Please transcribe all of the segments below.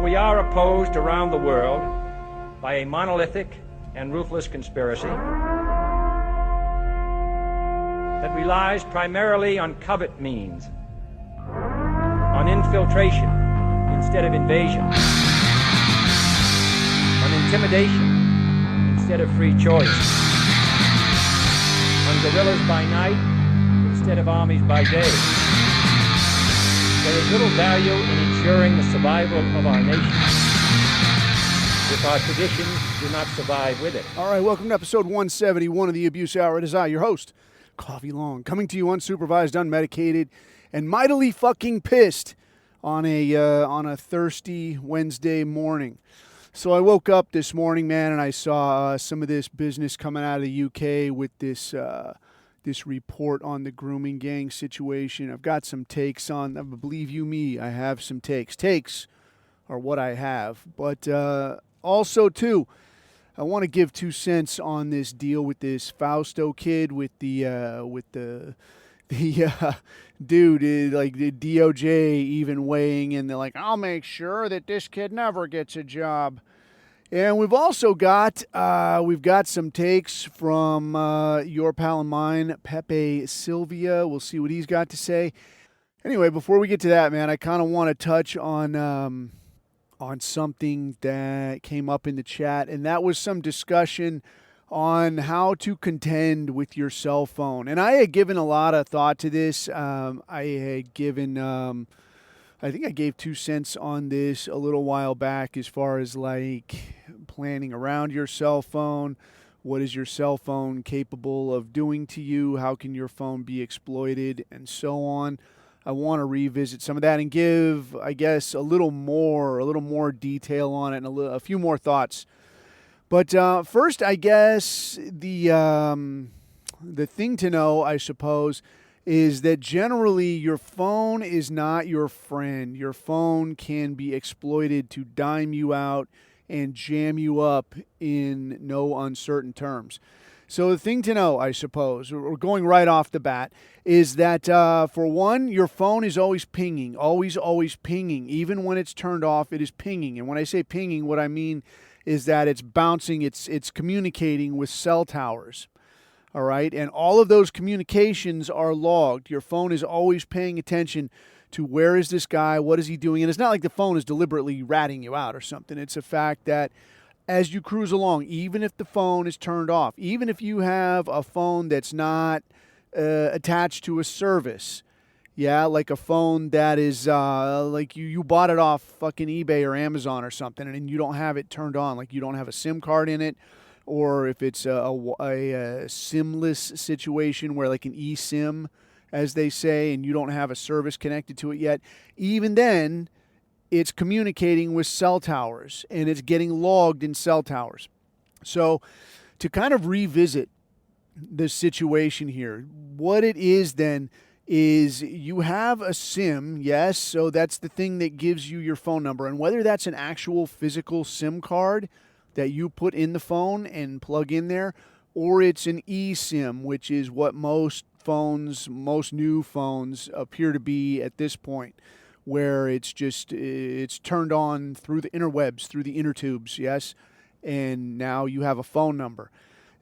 we are opposed around the world by a monolithic and ruthless conspiracy that relies primarily on covert means, on infiltration instead of invasion, on intimidation instead of free choice, on guerrillas by night instead of armies by day. There is little value in ensuring the survival of our nation if our traditions do not survive with it. All right, welcome to episode 171 of the Abuse Hour. It is I, your host, Coffee Long, coming to you unsupervised, unmedicated, and mightily fucking pissed on a thirsty Wednesday morning. So I woke up this morning, man, and I saw some of this business coming out of the UK with this report on the grooming gang situation. I've got some takes on, believe you me, I have some takes. Takes are what I have. But also, too, I want to give 2 cents on this deal with this Fausto kid with the dude, like the DOJ even weighing in. They're like, I'll make sure that this kid never gets a job. And we've also got some takes from your pal and mine, Pepe Sylvia. We'll see what he's got to say. Anyway, before we get to that, man, I kind of want to touch on something that came up in the chat, and that was some discussion on how to contend with your cell phone. And I had given a lot of thought to this. I think I gave 2 cents on this a little while back as far as like planning around your cell phone. What is your cell phone capable of doing to you? How can your phone be exploited? And so on. I want to revisit some of that and give, I guess, a little more detail on it and a few more thoughts. But first, I guess the thing to know, I suppose, is that generally your phone is not your friend. Your phone can be exploited to dime you out and jam you up in no uncertain terms. So the thing to know, I suppose, we're going right off the bat, is that for one, your phone is always pinging, always pinging. Even when it's turned off, it is pinging. And when I say pinging, what I mean is that it's bouncing, it's communicating with cell towers. All right, and all of those communications are logged. Your phone is always paying attention to where is this guy, what is he doing? And it's not like the phone is deliberately ratting you out or something. It's a fact that as you cruise along, even if the phone is turned off, even if you have a phone that's not attached to a service, yeah, like a phone that is like you bought it off fucking eBay or Amazon or something, and you don't have it turned on, like you don't have a SIM card in it, or if it's a SIM-less situation where like an eSIM, as they say, and you don't have a service connected to it yet, even then, it's communicating with cell towers, and it's getting logged in cell towers. So to kind of revisit the situation here, what it is then is you have a SIM, yes, so that's the thing that gives you your phone number, and whether that's an actual physical SIM card that you put in the phone and plug in there, or it's an eSIM, which is what most new phones appear to be at this point, where it's turned on through the interwebs, through the inner tubes, yes, and now you have a phone number.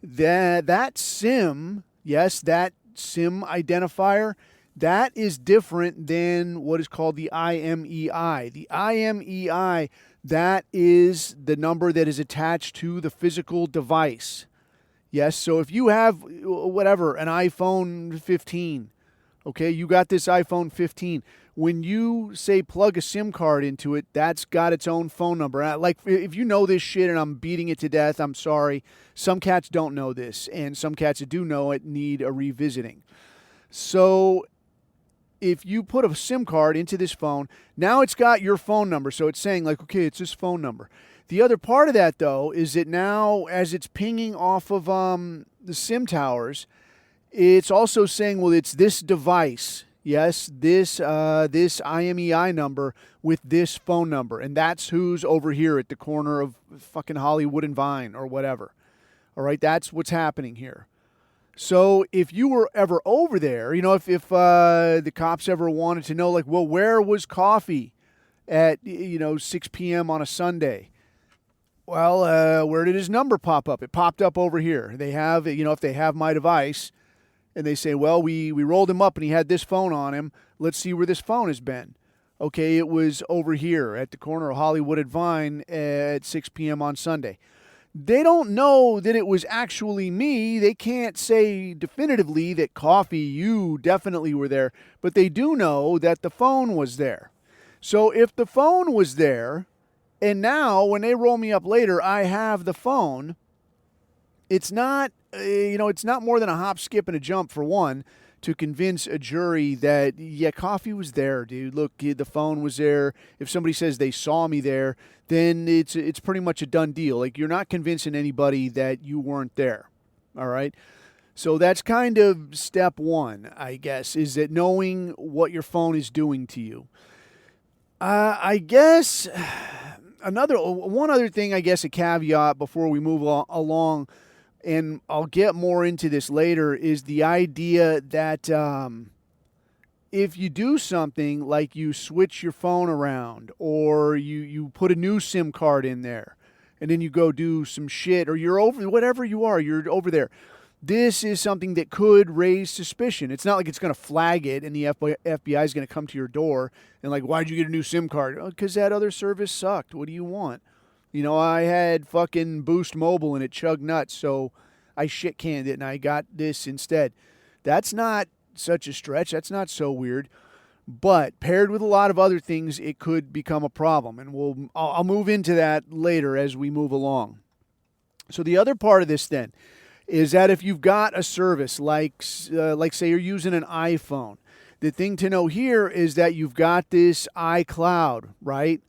That SIM, yes, that SIM identifier, that is different than what is called the IMEI. The IMEI, that is the number that is attached to the physical device. Yes, so if you have, whatever, an iPhone 15, okay, you got this iPhone 15. When you say plug a SIM card into it, that's got its own phone number. Like, if you know this shit and I'm beating it to death, I'm sorry. Some cats don't know this, and some cats that do know it need a revisiting. So if you put a SIM card into this phone, now it's got your phone number. So it's saying, like, okay, it's this phone number. The other part of that, though, is that now as it's pinging off of the SIM towers, it's also saying, well, it's this device. Yes, this IMEI number with this phone number. And that's who's over here at the corner of fucking Hollywood and Vine or whatever. All right, that's what's happening here. So if you were ever over there, you know, if the cops ever wanted to know, like, well, where was Coffee at 6 p.m. on a Sunday. Well, where did his number pop up? It popped up over here. They have, if they have my device, and they say, well, we rolled him up and he had this phone on him. Let's see where this phone has been. Okay, it was over here at the corner of Hollywood and Vine at 6 p.m. on Sunday. They don't know that it was actually me. They can't say definitively that Coffee, you definitely were there, but they do know that the phone was there. So if the phone was there, and now when they roll me up later, I have the phone, it's not, it's not more than a hop, skip, and a jump for one to convince a jury that, yeah, Coffee was there, dude. Look, the phone was there. If somebody says they saw me there, then it's pretty much a done deal. Like, you're not convincing anybody that you weren't there, all right? So that's kind of step one, I guess, is that knowing what your phone is doing to you. I guess one other thing, I guess, a caveat before we move along, and I'll get more into this later, is the idea that if you do something like you switch your phone around or you put a new SIM card in there and then you go do some shit, or you're over, whatever you are, you're over there, this is something that could raise suspicion. It's not like it's going to flag it and the FBI is going to come to your door and like, why'd you get a new SIM card? Because that other service sucked. What do you want? I had fucking Boost Mobile and it chugged nuts, so I shit canned it and I got this instead. That's not such a stretch. That's not so weird. But paired with a lot of other things, it could become a problem. And I'll move into that later as we move along. So the other part of this then is that if you've got a service like say you're using an iPhone, the thing to know here is that you've got this iCloud, right?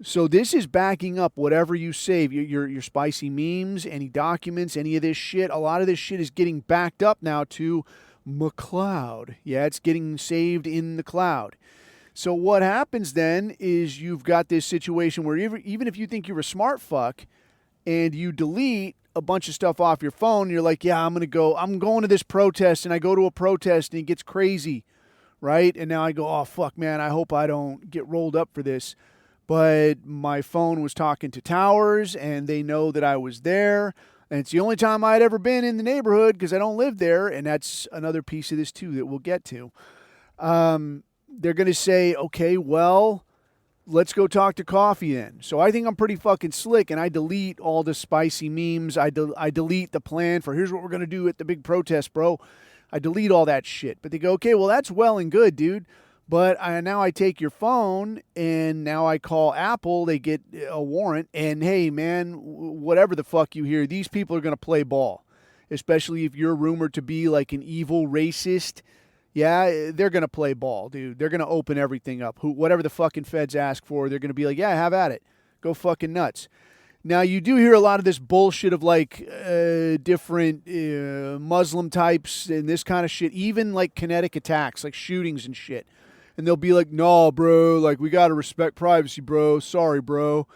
So this is backing up whatever you save, your spicy memes, any documents, any of this shit. A lot of this shit is getting backed up now to McCloud. Yeah, it's getting saved in the cloud. So what happens then is you've got this situation where even if you think you're a smart fuck and you delete a bunch of stuff off your phone, you're like, yeah, I'm going to this protest, and I go to a protest and it gets crazy, right? And now I go, oh, fuck, man, I hope I don't get rolled up for this. But my phone was talking to towers, and they know that I was there. And it's the only time I'd ever been in the neighborhood because I don't live there. And that's another piece of this, too, that we'll get to. They're going to say, okay, well, let's go talk to Coffee then. So I think I'm pretty fucking slick, and I delete all the spicy memes. I delete the plan for here's what we're going to do at the big protest, bro. I delete all that shit. But they go, okay, well, that's well and good, dude. But now I take your phone, and now I call Apple. They get a warrant, and hey, man, whatever the fuck you hear, these people are going to play ball, especially if you're rumored to be like an evil racist. Yeah, they're going to play ball, dude. They're going to open everything up. Whatever the fucking feds ask for, they're going to be like, yeah, have at it. Go fucking nuts. Now, you do hear a lot of this bullshit of like different Muslim types and this kind of shit, even like kinetic attacks, like shootings and shit. And they'll be like, no, bro, like, we got to respect privacy, bro. Sorry, bro.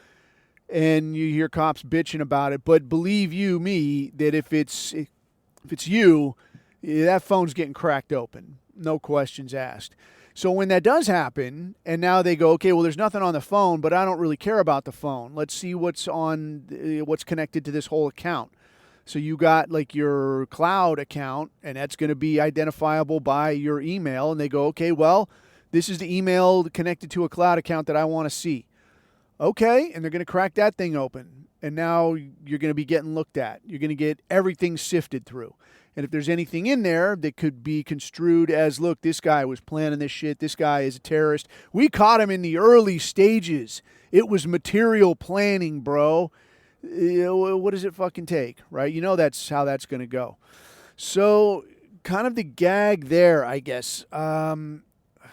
And you hear cops bitching about it. But believe you me that if it's you, that phone's getting cracked open. No questions asked. So when that does happen, and now they go, okay, well, there's nothing on the phone, but I don't really care about the phone. Let's see what's connected to this whole account. So you got like your cloud account, and that's going to be identifiable by your email. And they go, okay, well, this is the email connected to a cloud account that I want to see. Okay, and they're going to crack that thing open. And now you're going to be getting looked at. You're going to get everything sifted through. And if there's anything in there that could be construed as, look, this guy was planning this shit. This guy is a terrorist. We caught him in the early stages. It was material planning, bro. What does it fucking take, right? You know that's how that's going to go. So kind of the gag there, I guess.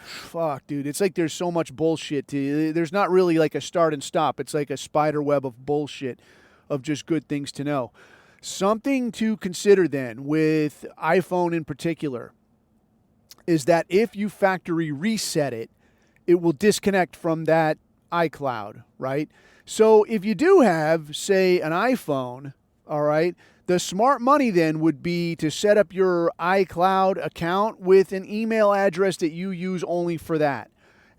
Fuck, dude. It's like there's so much bullshit. There's not really like a start and stop. It's like a spider web of bullshit of just good things to know. Something to consider then with iPhone in particular is that if you factory reset it, it will disconnect from that iCloud, right? So if you do have, say, an iPhone, all right, the smart money then would be to set up your iCloud account with an email address that you use only for that.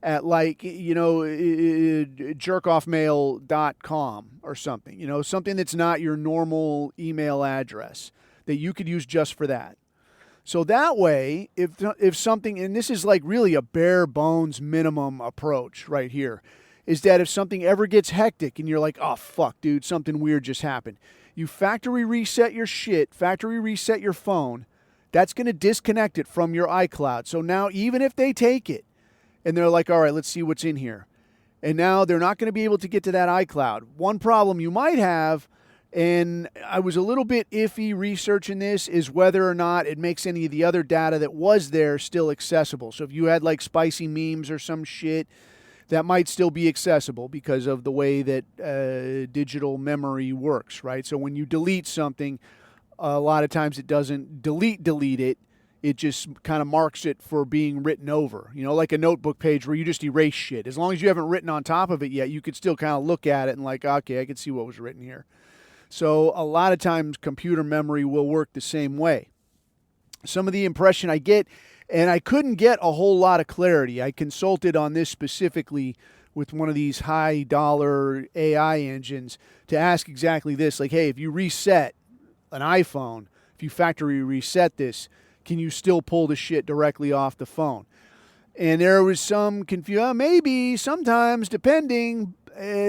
at jerkoffmail.com or something, something that's not your normal email address that you could use just for that. So that way, if something, and this is like really a bare bones minimum approach right here, is that if something ever gets hectic and you're like, oh, fuck, dude, something weird just happened, you factory reset your shit, factory reset your phone. That's going to disconnect it from your iCloud. So now even if they take it and they're like, all right, let's see what's in here. And now they're not going to be able to get to that iCloud. One problem you might have, and I was a little bit iffy researching this, is whether or not it makes any of the other data that was there still accessible. So if you had like spicy memes or some shit, that might still be accessible because of the way that digital memory works, right? So when you delete something, a lot of times it doesn't delete it. It just kind of marks it for being written over, like a notebook page where you just erase shit. As long as you haven't written on top of it yet, you could still kind of look at it and like, okay, I can see what was written here. So a lot of times computer memory will work the same way. Some of the impression I get, and I couldn't get a whole lot of clarity. I consulted on this specifically with one of these high dollar AI engines to ask exactly this, like, hey, if you reset an iPhone, if you factory reset this, can you still pull the shit directly off the phone? And there was some confusion, maybe, sometimes, depending.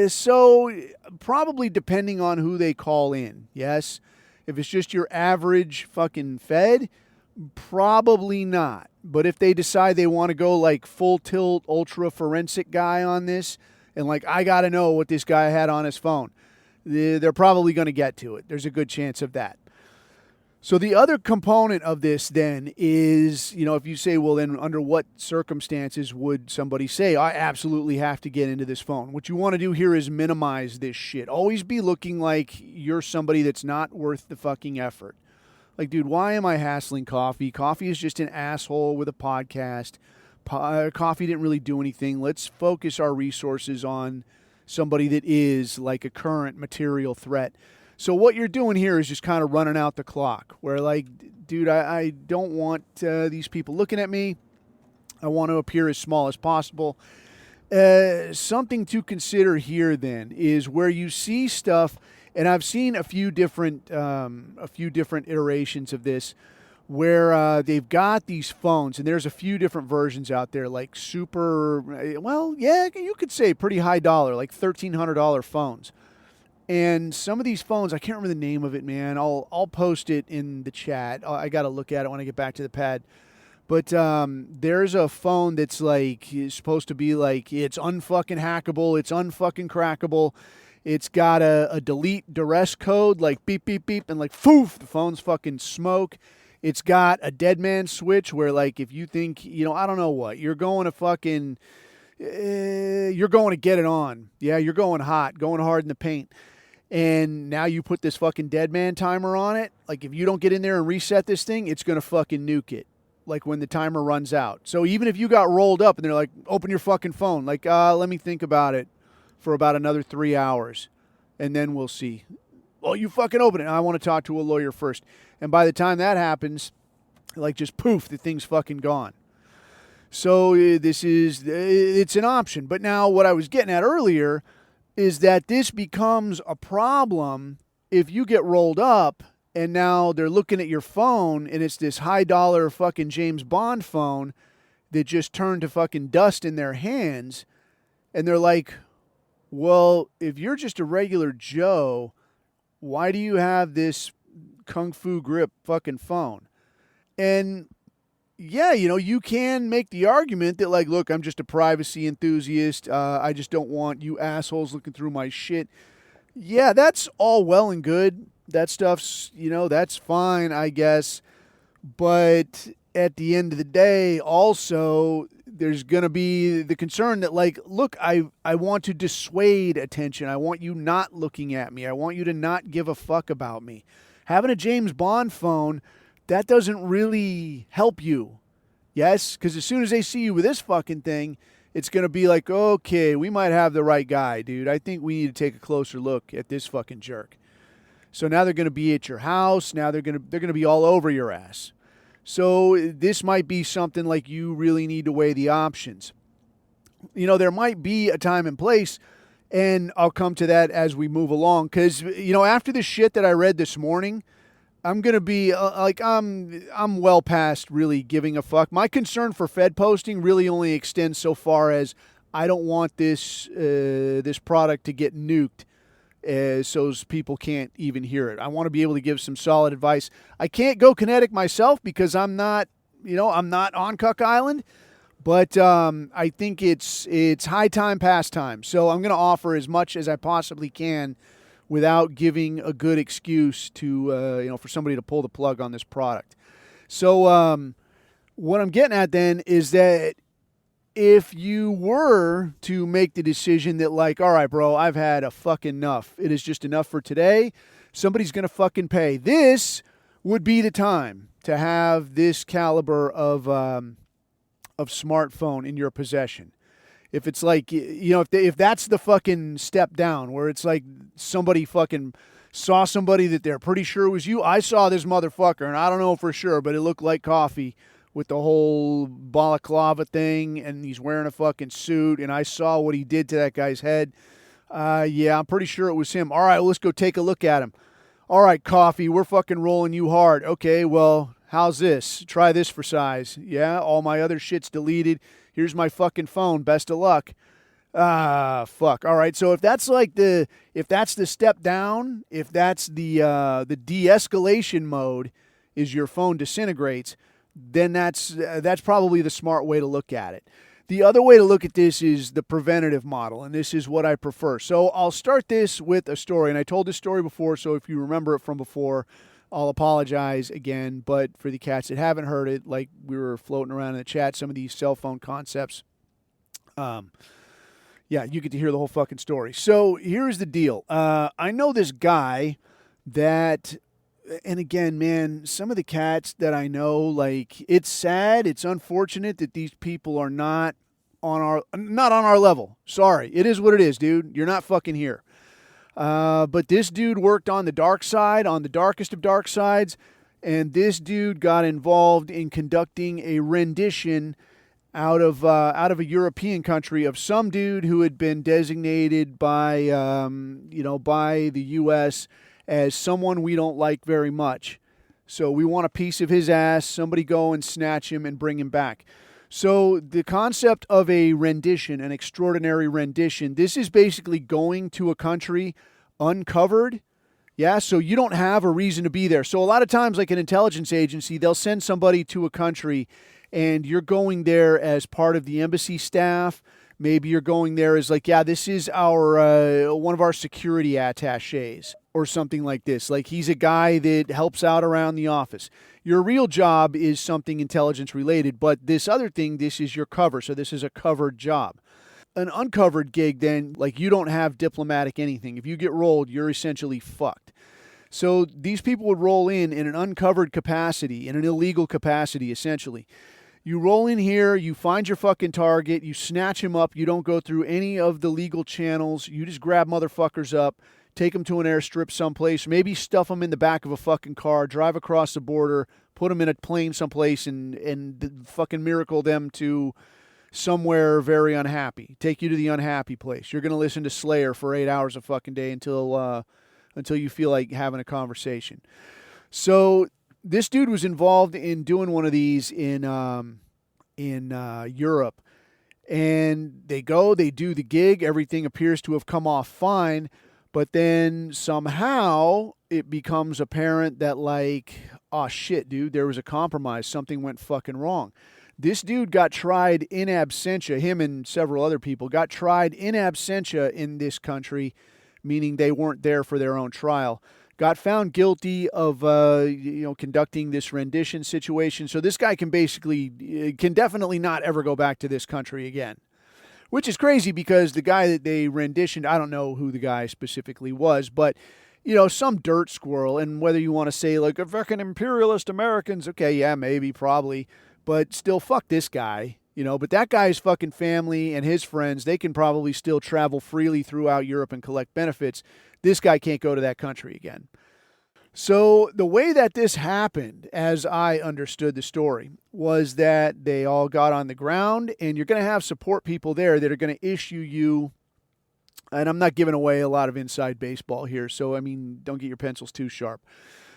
So probably depending on who they call in, yes? If it's just your average fucking Fed, probably not. But if they decide they want to go like full tilt, ultra forensic guy on this, and like, I got to know what this guy had on his phone, they're probably going to get to it. There's a good chance of that. So the other component of this then is, if you say, well, then under what circumstances would somebody say, I absolutely have to get into this phone? What you want to do here is minimize this shit. Always be looking like you're somebody that's not worth the fucking effort. Like, dude, why am I hassling Coffee? Coffee is just an asshole with a podcast. Coffee didn't really do anything. Let's focus our resources on somebody that is like a current material threat. So what you're doing here is just kind of running out the clock where like, dude, I don't want these people looking at me. I want to appear as small as possible. Something to consider here then is where you see stuff, and I've seen a few different iterations of this where they've got these phones, and there's a few different versions out there, like super, well, yeah, you could say pretty high dollar, like $1,300 phones. And some of these phones, I can't remember the name of it, man. I'll post it in the chat. I got to look at it when I get back to the pad. But there's a phone that's like is supposed to be like it's unfucking hackable, it's unfucking crackable. It's got a delete duress code, like beep beep beep, and like foof, the phone's fucking smoke. It's got a dead man switch where like if you think I don't know what you're going to fucking you're going to get it on. Yeah, you're going hot, going hard in the paint. And now you put this fucking dead man timer on it. Like if you don't get in there and reset this thing, it's going to fucking nuke it. Like when the timer runs out. So even if you got rolled up and they're like, open your fucking phone. Like, let me think about it for about another 3 hours. And then we'll see. Well, you fucking open it. I want to talk to a lawyer first. And by the time that happens, like just poof, the thing's fucking gone. So it's an option. But now what I was getting at earlier is that this becomes a problem if you get rolled up and now they're looking at your phone and it's this high dollar fucking James Bond phone that just turned to fucking dust in their hands. And they're like, well, if you're just a regular Joe, why do you have this Kung Fu grip fucking phone? And yeah, you can make the argument that like, look, I'm just a privacy enthusiast. I just don't want you assholes looking through my shit. Yeah, that's all well and good. That stuff's, that's fine, I guess. But at the end of the day, also, there's going to be the concern that like, look, I want to dissuade attention. I want you not looking at me. I want you to not give a fuck about me. Having a James Bond phone, that doesn't really help you. Yes? Because as soon as they see you with this fucking thing, it's going to be like, okay, we might have the right guy, dude. I think we need to take a closer look at this fucking jerk. So now they're going to be at your house. Now they're going to be all over your ass. So this might be something like you really need to weigh the options. there might be a time and place, and I'll come to that as we move along. Because, after the shit that I read this morning, I'm going to be I'm well past really giving a fuck. My concern for Fed posting really only extends so far as I don't want this product to get nuked so people can't even hear it. I want to be able to give some solid advice. I can't go kinetic myself because I'm not on Cuck Island, but I think it's high time, past time. So I'm going to offer as much as I possibly can without giving a good excuse to for somebody to pull the plug on this product. So what I'm getting at then is that if you were to make the decision that, like, all right, bro, I've had a fucking enough. It is just enough for today. Somebody's going to fucking pay. This would be the time to have this caliber of smartphone in your possession. If it's like, if that's the fucking step down where it's like somebody fucking saw somebody that they're pretty sure was you. I saw this motherfucker, and I don't know for sure, but it looked like coffee with the whole balaclava thing, and he's wearing a fucking suit, and I saw what he did to that guy's head. Yeah, I'm pretty sure it was him. All right, well, let's go take a look at him. All right, coffee, we're fucking rolling you hard. Okay, well, how's this? Try this for size. Yeah, all my other shit's deleted. Here's my fucking phone. Best of luck. Fuck. All right, so if that's the step down, if that's the de-escalation mode is your phone disintegrates, then that's probably the smart way to look at it. The other way to look at this is the preventative model, and this is what I prefer. So I'll start this with a story, and I told this story before, so if you remember it from before, I'll apologize again. But for the cats that haven't heard it, like we were floating around in the chat, some of these cell phone concepts, yeah, you get to hear the whole fucking story. So here's the deal. I know this guy that... And again, man, some of the cats that I know, like, it's sad, it's unfortunate that these people are not on our level. Sorry, it is what it is, dude. You're not fucking here. But this dude worked on the dark side, on the darkest of dark sides, and this dude got involved in conducting a rendition out of a European country of some dude who had been designated by by the U.S. as someone we don't like very much. So we want a piece of his ass. Somebody go and snatch him and bring him back. So the concept of a rendition, an extraordinary rendition, this is basically going to a country uncovered. Yeah, so you don't have a reason to be there. So a lot of times, like an intelligence agency, they'll send somebody to a country and you're going there as part of the embassy staff. Maybe you're going there as like, yeah, this is our one of our security attaches or something like this. Like he's a guy that helps out around the office. Your real job is something intelligence related, but this other thing, this is your cover. So this is a covered job. An uncovered gig, then, like you don't have diplomatic anything. If you get rolled, you're essentially fucked. So these people would roll in an uncovered capacity, in an illegal capacity, essentially. You roll in here, you find your fucking target, you snatch him up, you don't go through any of the legal channels, you just grab motherfuckers up, take them to an airstrip someplace, maybe stuff them in the back of a fucking car, drive across the border, put them in a plane someplace and fucking miracle them to somewhere very unhappy. Take you to the unhappy place. You're going to listen to Slayer for 8 hours a fucking day until you feel like having a conversation. So this dude was involved in doing one of these in Europe, and they do the gig. Everything appears to have come off fine, but then somehow it becomes apparent that like, oh shit, dude, there was a compromise. Something went fucking wrong. This dude got tried in absentia. Him and several other people got tried in absentia in this country, meaning they weren't there for their own trial. Got found guilty of conducting this rendition situation. So this guy can definitely not ever go back to this country again. Which is crazy because the guy that they renditioned, I don't know who the guy specifically was, but some dirt squirrel. And whether you want to say like a fucking imperialist Americans, okay, yeah, maybe, probably, but still, fuck this guy. But that guy's fucking family and his friends, they can probably still travel freely throughout Europe and collect benefits. This guy can't go to that country again. So the way that this happened, as I understood the story, was that they all got on the ground, and you're going to have support people there that are going to issue you. And I'm not giving away a lot of inside baseball here, so I mean, don't get your pencils too sharp.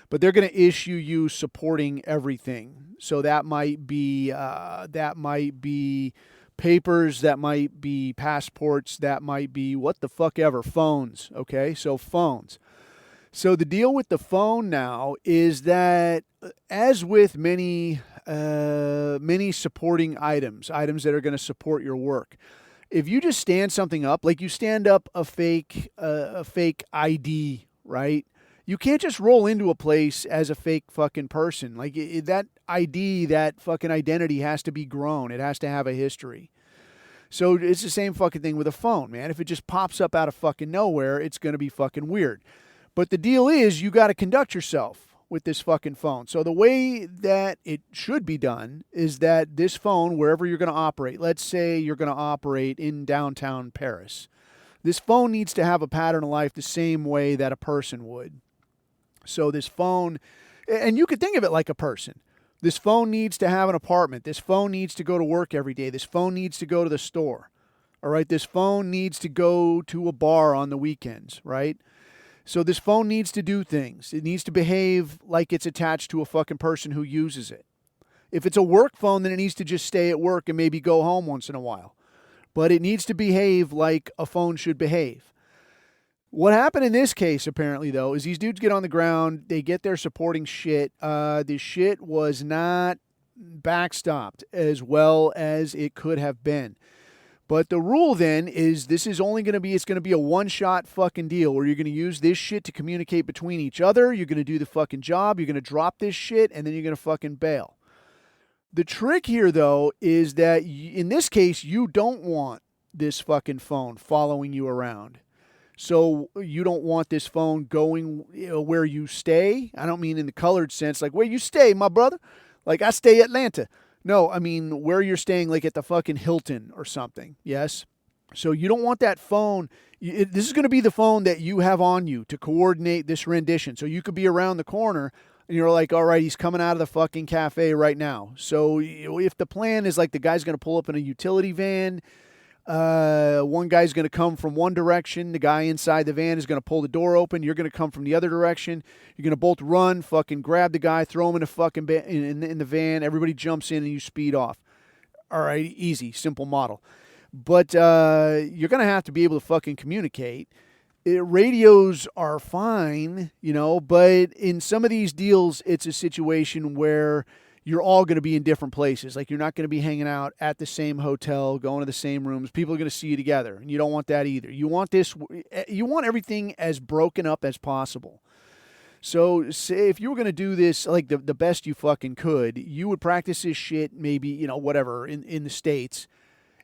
But they're going to issue you supporting everything. So that might be papers, that might be passports, that might be what the fuck ever, phones. Okay, so phones. So the deal with the phone now is that, as with many supporting items that are going to support your work, if you just stand something up, like you stand up a fake ID, right? You can't just roll into a place as a fake fucking person. Like that ID, that fucking identity has to be grown. It has to have a history. So it's the same fucking thing with a phone, man. If it just pops up out of fucking nowhere, it's going to be fucking weird. But the deal is you got to conduct yourself with this fucking phone. So the way that it should be done is that this phone, wherever you're going to operate, let's say you're going to operate in downtown Paris, this phone needs to have a pattern of life the same way that a person would. So this phone, and you could think of it like a person. This phone needs to have an apartment. This phone needs to go to work every day. This phone needs to go to the store. All right. This phone needs to go to a bar on the weekends, right? So this phone needs to do things. It needs to behave like it's attached to a fucking person who uses it. If it's a work phone, then it needs to just stay at work and maybe go home once in a while. But it needs to behave like a phone should behave. What happened in this case, apparently, though, is these dudes get on the ground. They get their supporting shit. The shit was not backstopped as well as it could have been. But the rule then is this is only going to be, it's going to be a one-shot fucking deal where you're going to use this shit to communicate between each other. You're going to do the fucking job. You're going to drop this shit, and then you're going to fucking bail. The trick here, though, is that in this case, you don't want this fucking phone following you around. So you don't want this phone going where you stay. I don't mean in the colored sense, like where you stay, my brother. Like I stay Atlanta. No, I mean where you're staying, like at the fucking Hilton or something. Yes. So you don't want that phone. This is going to be the phone that you have on you to coordinate this rendition. So you could be around the corner and you're like, all right, he's coming out of the fucking cafe right now. So if the plan is like the guy's going to pull up in a utility van, one guy's going to come from one direction. The guy inside the van is going to pull the door open. You're going to come from the other direction. You're going to both run, fucking grab the guy, throw him in a fucking in the van. Everybody jumps in and you speed off. All right, easy, simple model. But you're going to have to be able to fucking communicate. Radios are fine, but in some of these deals, it's a situation where you're all going to be in different places. Like you're not going to be hanging out at the same hotel, going to the same rooms. People are going to see you together, and you don't want that either. You want everything as broken up as possible. So say if you were going to do this like the best you fucking could, you would practice this shit maybe, whatever, in the States.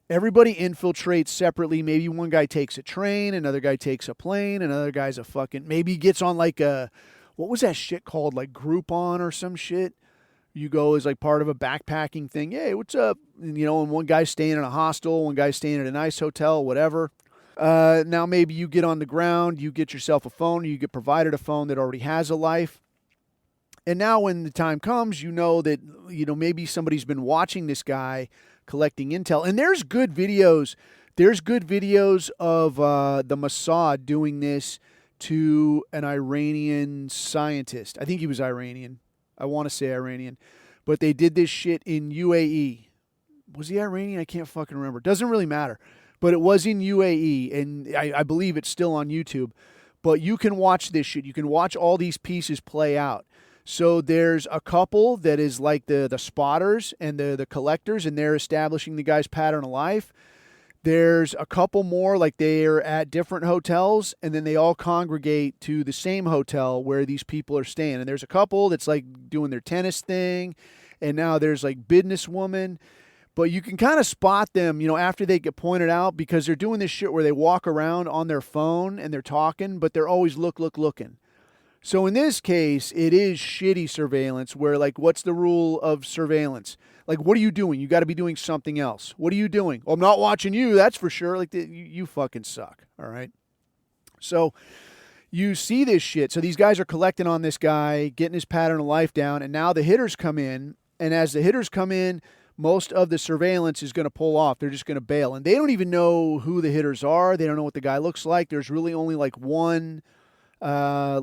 Everybody infiltrates separately. Maybe one guy takes a train, another guy takes a plane, another guy's a fucking, maybe gets on like what was that shit called? Like Groupon or some shit. You go as like part of a backpacking thing. Hey, what's up? And one guy's staying in a hostel, one guy's staying at a nice hotel, whatever. Now maybe you get on the ground, you get yourself a phone, you get provided a phone that already has a life. And now when the time comes, that, maybe somebody's been watching this guy collecting intel. And there's good videos. There's good videos of the Mossad doing this to an Iranian scientist. I think he was Iranian. I want to say Iranian. But they did this shit in UAE. Was he Iranian? I can't fucking remember. Doesn't really matter. But it was in UAE, and I believe it's still on YouTube. But you can watch this shit. You can watch all these pieces play out. So there's a couple that is like the spotters and the collectors, and they're establishing the guy's pattern of life. There's a couple more, like they're at different hotels, and then they all congregate to the same hotel where these people are staying. And there's a couple that's like doing their tennis thing, and now there's like businesswoman. But you can kind of spot them, after they get pointed out, because they're doing this shit where they walk around on their phone and they're talking, but they're always looking. So in this case, it is shitty surveillance where, like, what's the rule of surveillance? Like, what are you doing? You got to be doing something else. What are you doing? Well, I'm not watching you, that's for sure. Like, you fucking suck, all right? So You see this shit. So these guys are collecting on this guy, getting his pattern of life down, and now the hitters come in. And as the hitters come in, most of the surveillance is going to pull off. They're just going to bail. And they don't even know who the hitters are. They don't know what the guy looks like. There's really only like one, how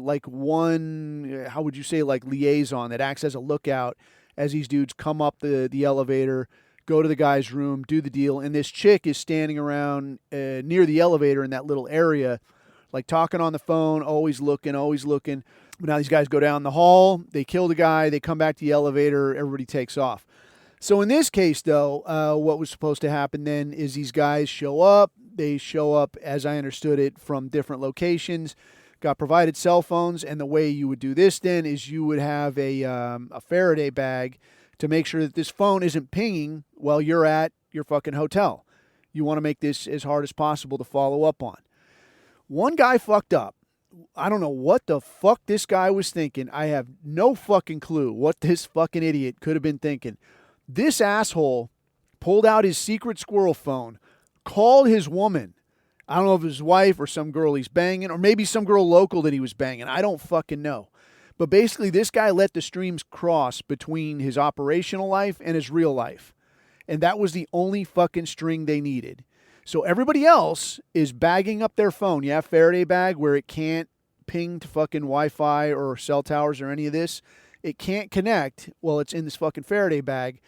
would you say, like liaison that acts as a lookout as these dudes come up the elevator, go to the guy's room, do the deal. And this chick is standing around near the elevator in that little area, like talking on the phone, always looking. But now these guys go down the hall, they kill the guy, they come back to the elevator, everybody takes off. So in this case, though, what was supposed to happen then is these guys show up. They show up, as I understood it, from different locations, got provided cell phones, and the way you would do this then is you would have a Faraday bag to make sure that this phone isn't pinging while you're at your fucking hotel. You want to make this as hard as possible to follow up on. One guy fucked up. I don't know what the fuck this guy was thinking. I have no fucking clue what this fucking idiot could have been thinking. This asshole pulled out his secret squirrel phone, called his woman. I don't know if it was his wife or some girl he's banging, or maybe some girl local that he was banging. I don't fucking know. But basically, this guy let the streams cross between his operational life and his real life. And that was the only fucking string they needed. So everybody else is bagging up their phone. You have Faraday bag where it can't ping to fucking Wi-Fi or cell towers or any of this. It can't connect. Well, it's in this fucking Faraday bag.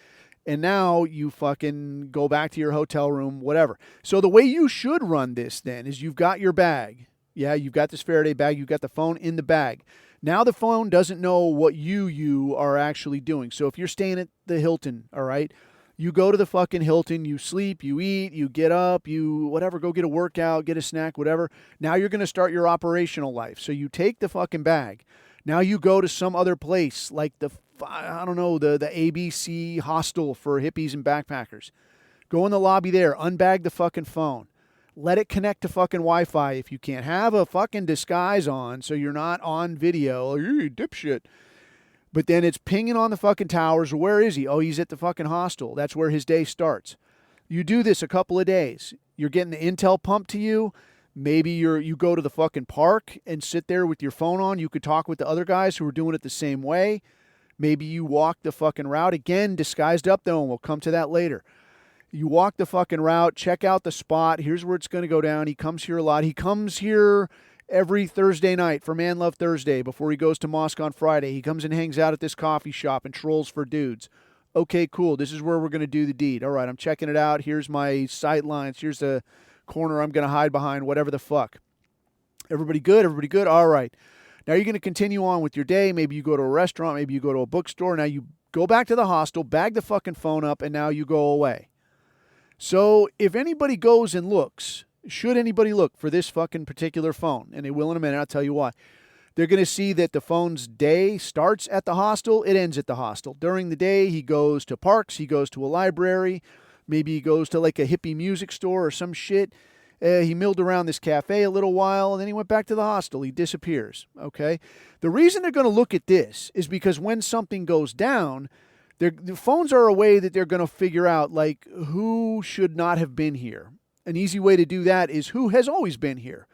And now you fucking go back to your hotel room, whatever. So the way you should run this then is you've got your bag. Yeah, you've got this Faraday bag. You've got the phone in the bag. Now the phone doesn't know what you are actually doing. So if you're staying at the Hilton, all right, you go to the fucking Hilton, you sleep, you eat, you get up, you whatever, go get a workout, get a snack, whatever. Now you're going to start your operational life. So you take the fucking bag. Now you go to some other place like the ABC hostel for hippies and backpackers. Go in the lobby there, unbag the fucking phone. Let it connect to fucking Wi-Fi if you can't. Have a fucking disguise on so you're not on video. You dipshit. But then it's pinging on the fucking towers. Where is he? Oh, he's at the fucking hostel. That's where his day starts. You do this a couple of days. You're getting the intel pumped to you. Maybe you go to the fucking park and sit there with your phone on. You could talk with the other guys who are doing it the same way. Maybe you walk the fucking route. Again, disguised up though, and we'll come to that later. You walk the fucking route, check out the spot. Here's where it's going to go down. He comes here a lot. He comes here every Thursday night for Man Love Thursday before he goes to mosque on Friday. He comes and hangs out at this coffee shop and trolls for dudes. Okay, cool. This is where we're going to do the deed. All right, I'm checking it out. Here's my sight lines. Here's the corner I'm going to hide behind, whatever the fuck. Everybody good? Everybody good? All right. Now you're going to continue on with your day. Maybe you go to a restaurant. Maybe you go to a bookstore. Now you go back to the hostel, bag the fucking phone up, and now you go away. So if anybody goes and looks, should anybody look for this fucking particular phone, and they will in a minute, I'll tell you why, they're going to see that the phone's day starts at the hostel, it ends at the hostel. During the day, he goes to parks, he goes to a library, maybe he goes to like a hippie music store or some shit. He milled around this cafe a little while, and then he went back to the hostel. He disappears, okay? The reason they're going to look at this is because when something goes down, the phones are a way that they're going to figure out, like, who should not have been here. An easy way to do that is who has always been here.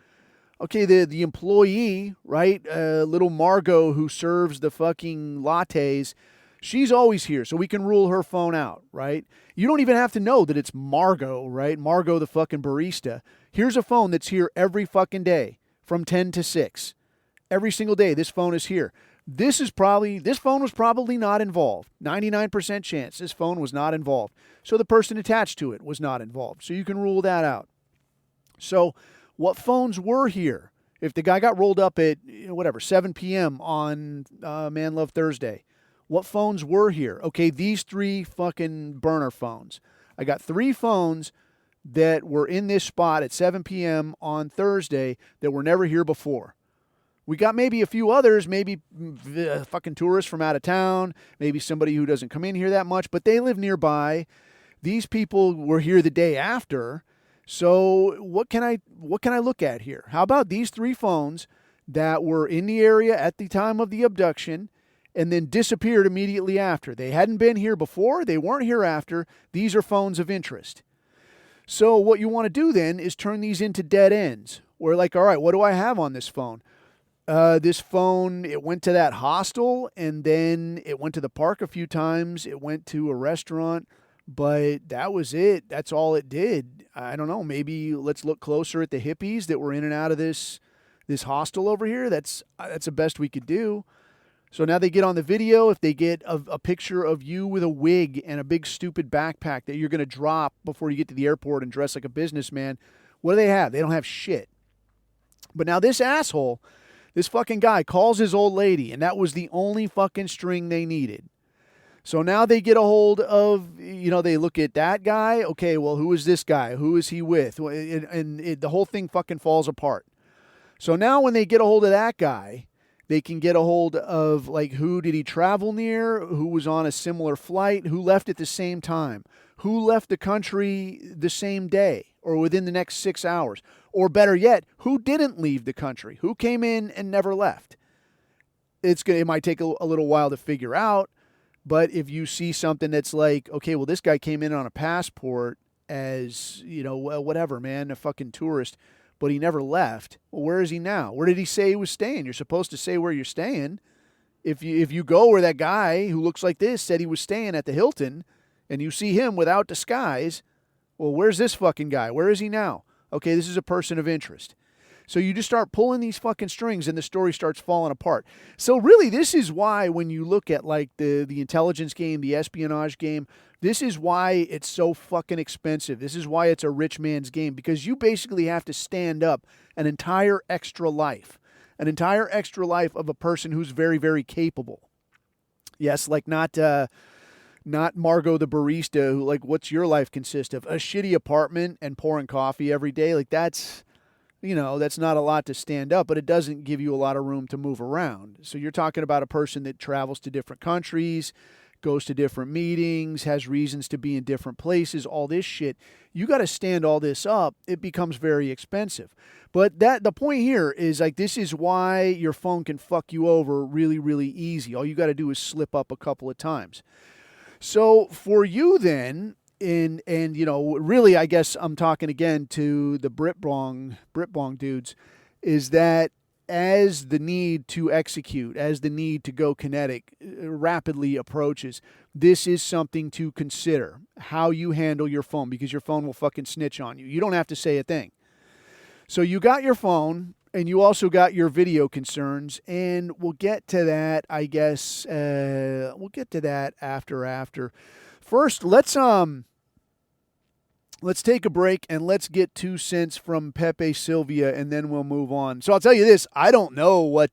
Okay, the employee, right, little Margot who serves the fucking lattes, she's always here, so we can rule her phone out, right? You don't even have to know that it's Margot, right? Margot the fucking barista. Here's a phone that's here every fucking day from 10 to 6. Every single day, this phone is here. This phone was probably not involved. 99% chance this phone was not involved. So the person attached to it was not involved. So you can rule that out. So what phones were here? If the guy got rolled up at, 7 p.m. on Man Love Thursday, what phones were here? Okay, these 3 fucking burner phones. I got 3 phones that were in this spot at 7 p.m. on Thursday that were never here before. We got maybe a few others, maybe fucking tourists from out of town, maybe somebody who doesn't come in here that much, but they live nearby. These people were here the day after. So what can I look at here? How about these 3 phones that were in the area at the time of the abduction and then disappeared immediately after? They hadn't been here before. They weren't here after. These are phones of interest. So what you want to do then is turn these into dead ends. Where like, all right, what do I have on this phone? This phone, it went to that hostel, and then it went to the park a few times. It went to a restaurant, but that was it. That's all it did. I don't know. Maybe let's look closer at the hippies that were in and out of this hostel over here. That's the best we could do. So now they get on the video. If they get a picture of you with a wig and a big stupid backpack that you're going to drop before you get to the airport and dress like a businessman, what do they have? They don't have shit. But now this asshole, this fucking guy calls his old lady, and that was the only fucking string they needed. So now they get a hold of, they look at that guy. Okay, well, who is this guy? Who is he with? And the whole thing fucking falls apart. So now when they get a hold of that guy, they can get a hold of, like, who did he travel near, who was on a similar flight, who left at the same time, who left the country the same day or within the next 6 hours, or better yet, who didn't leave the country, who came in and never left. It might take a little while to figure out, but if you see something that's like, okay, well, this guy came in on a passport as, whatever, man, a fucking tourist, but he never left. Well, where is he now? Where did he say he was staying? You're supposed to say where you're staying. If you go where that guy who looks like this said he was staying at the Hilton, and you see him without disguise, well, where's this fucking guy? Where is he now? Okay, this is a person of interest. So you just start pulling these fucking strings, and the story starts falling apart. So really, this is why when you look at, like, the intelligence game, the espionage game, this is why it's so fucking expensive. This is why it's a rich man's game, because you basically have to stand up an entire extra life of a person who's very, very capable. Yes, like not Margot the barista who, like, what's your life consist of? A shitty apartment and pouring coffee every day. Like, that's not a lot to stand up, but it doesn't give you a lot of room to move around. So you're talking about a person that travels to different countries, goes to different meetings, has reasons to be in different places, all this shit. You got to stand all this up. It becomes very expensive. But the point here is, like, this is why your phone can fuck you over really, really easy. All you got to do is slip up a couple of times. So for you then, and really, I guess I'm talking again to the Britbong dudes, is that as the need to execute, as the need to go kinetic rapidly approaches, this is something to consider, how you handle your phone, because your phone will fucking snitch on you. You don't have to say a thing. So you got your phone, and you also got your video concerns, and we'll get to that, I guess. We'll get to that after. First, let's take a break and let's get 2 cents from Pepe Silvia, and then we'll move on. So I'll tell you this: I don't know what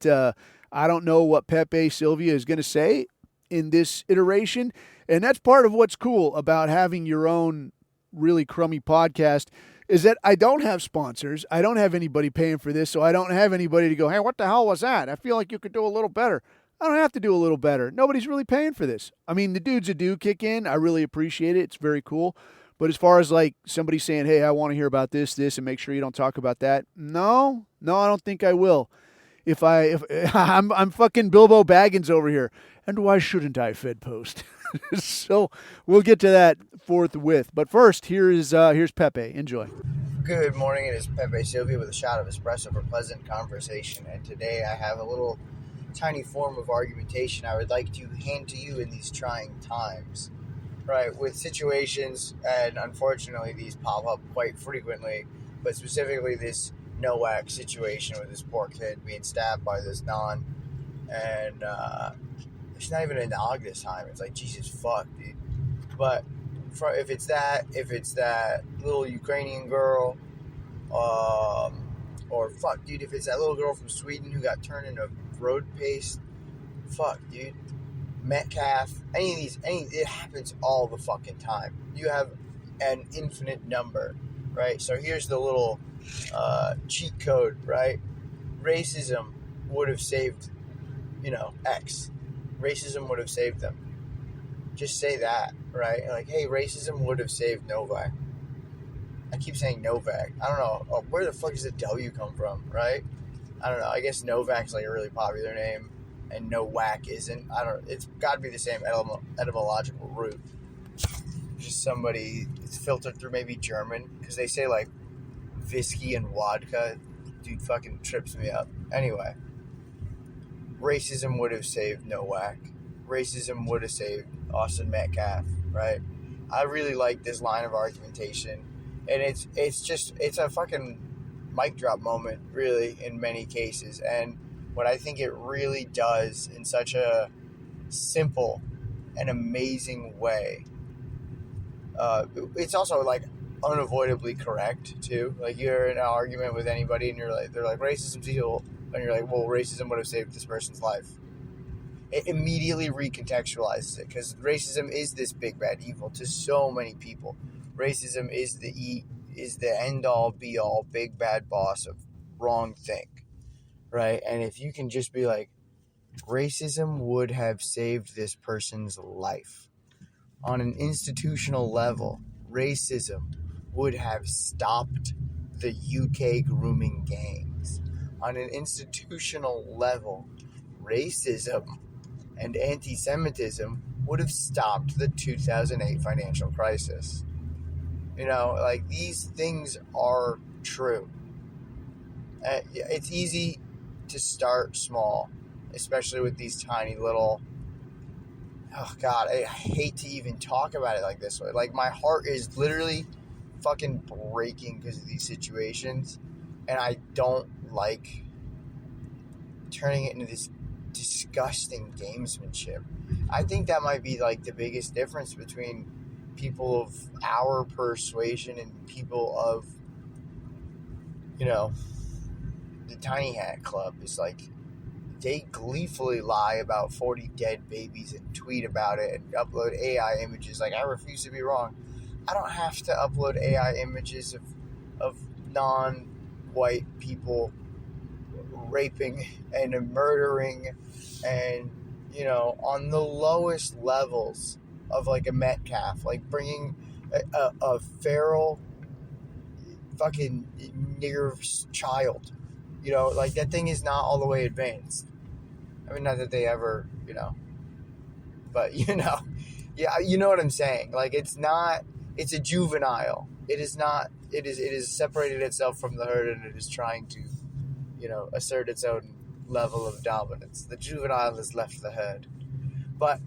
Pepe Silvia is going to say in this iteration, and that's part of what's cool about having your own really crummy podcast. Is that I don't have sponsors. I don't have anybody paying for this, so I don't have anybody to go, hey, what the hell was that? I feel like you could do a little better. I don't have to do a little better. Nobody's really paying for this. I mean, the dudes that do kick in, I really appreciate it. It's very cool. But as far as, like, somebody saying, hey, I want to hear about this, and make sure you don't talk about that, no, I don't think I will. If I'm fucking Bilbo Baggins over here. And why shouldn't I, Fed Post? So we'll get to that forthwith. But first, here's Pepe. Enjoy. Good morning. It is Pepe Silvia with a shot of espresso for pleasant conversation. And today I have a little tiny form of argumentation I would like to hand to you in these trying times. Right, with situations, and unfortunately these pop up quite frequently, but specifically this Nowak situation with this poor kid being stabbed by this non, and it's not even a nog this time. It's like, Jesus fuck, dude. But if it's that little Ukrainian girl, or fuck, dude, if it's that little girl from Sweden who got turned into road paste, fuck, dude. Metcalf, any of these, it happens all the fucking time. You have an infinite number, right? So here's the little cheat code, right? Racism would have saved, X. Racism would have saved them. Just say that, right? Like, hey, racism would have saved Novak. I keep saying Novak. I don't know. Where the fuck does the W come from, right? I don't know. I guess Novak's like a really popular name. And no whack isn't. I don't. It's got to be the same etymological root. Just somebody. It's filtered through maybe German, because they say like whiskey and vodka. Dude, fucking trips me up. Anyway, racism would have saved Nowak. Racism would have saved Austin Metcalf, right? I really like this line of argumentation, and it's a fucking mic drop moment, really, in many cases. And what I think it really does in such a simple and amazing way, it's also like unavoidably correct too. Like, you're in an argument with anybody, and they're like, racism's evil, and you're like, well, racism would have saved this person's life. It immediately recontextualizes it, because racism is this big bad evil to so many people. Racism is the end all be all big bad boss of wrong thing, right? And if you can just be like, racism would have saved this person's life on an institutional level, racism would have stopped the UK grooming gangs. On an institutional level, racism and anti-Semitism would have stopped the 2008 financial crisis. You know, like, these things are true. It's easy to start small, especially with these tiny little... Oh, God, I hate to even talk about it like this way. Like, my heart is literally fucking breaking because of these situations, and I don't like turning it into this disgusting gamesmanship. I think that might be, like, the biggest difference between people of our persuasion and people of, you know, the Tiny Hat Club. Is like, they gleefully lie about 40 dead babies and tweet about it and upload AI images. Like, I refuse to be wrong. I don't have to upload AI images of non-white people raping and murdering, and, you know, on the lowest levels of, like, a Metcalf, like bringing a feral fucking nigger child, you know, like, that thing is not all the way advanced. I mean, not that they ever, you know, but, you know, yeah, you know what I'm saying. Like, it's a juvenile. It is separated itself from the herd, and it is trying to, you know, assert its own level of dominance. The juvenile has left the herd. But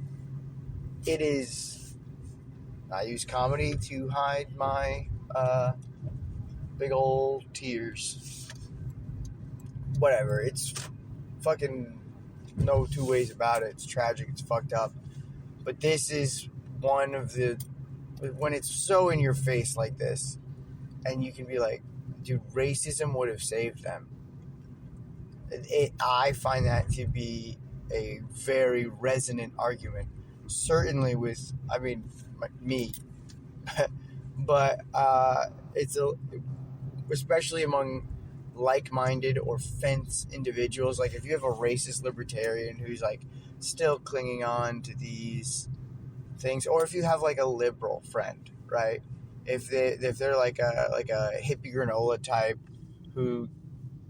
it is... I use comedy to hide my big old tears. Whatever. It's fucking no two ways about it. It's tragic. It's fucked up. But this is one of the... When it's so in your face like this, and you can be like, dude, racism would have saved them. I find that to be a very resonant argument. Certainly with, I mean, me. But especially among like-minded or fence individuals. Like, if you have a racist libertarian who's, like, still clinging on to these things, or if you have, like, a liberal friend, right? If they're like a hippie granola type who,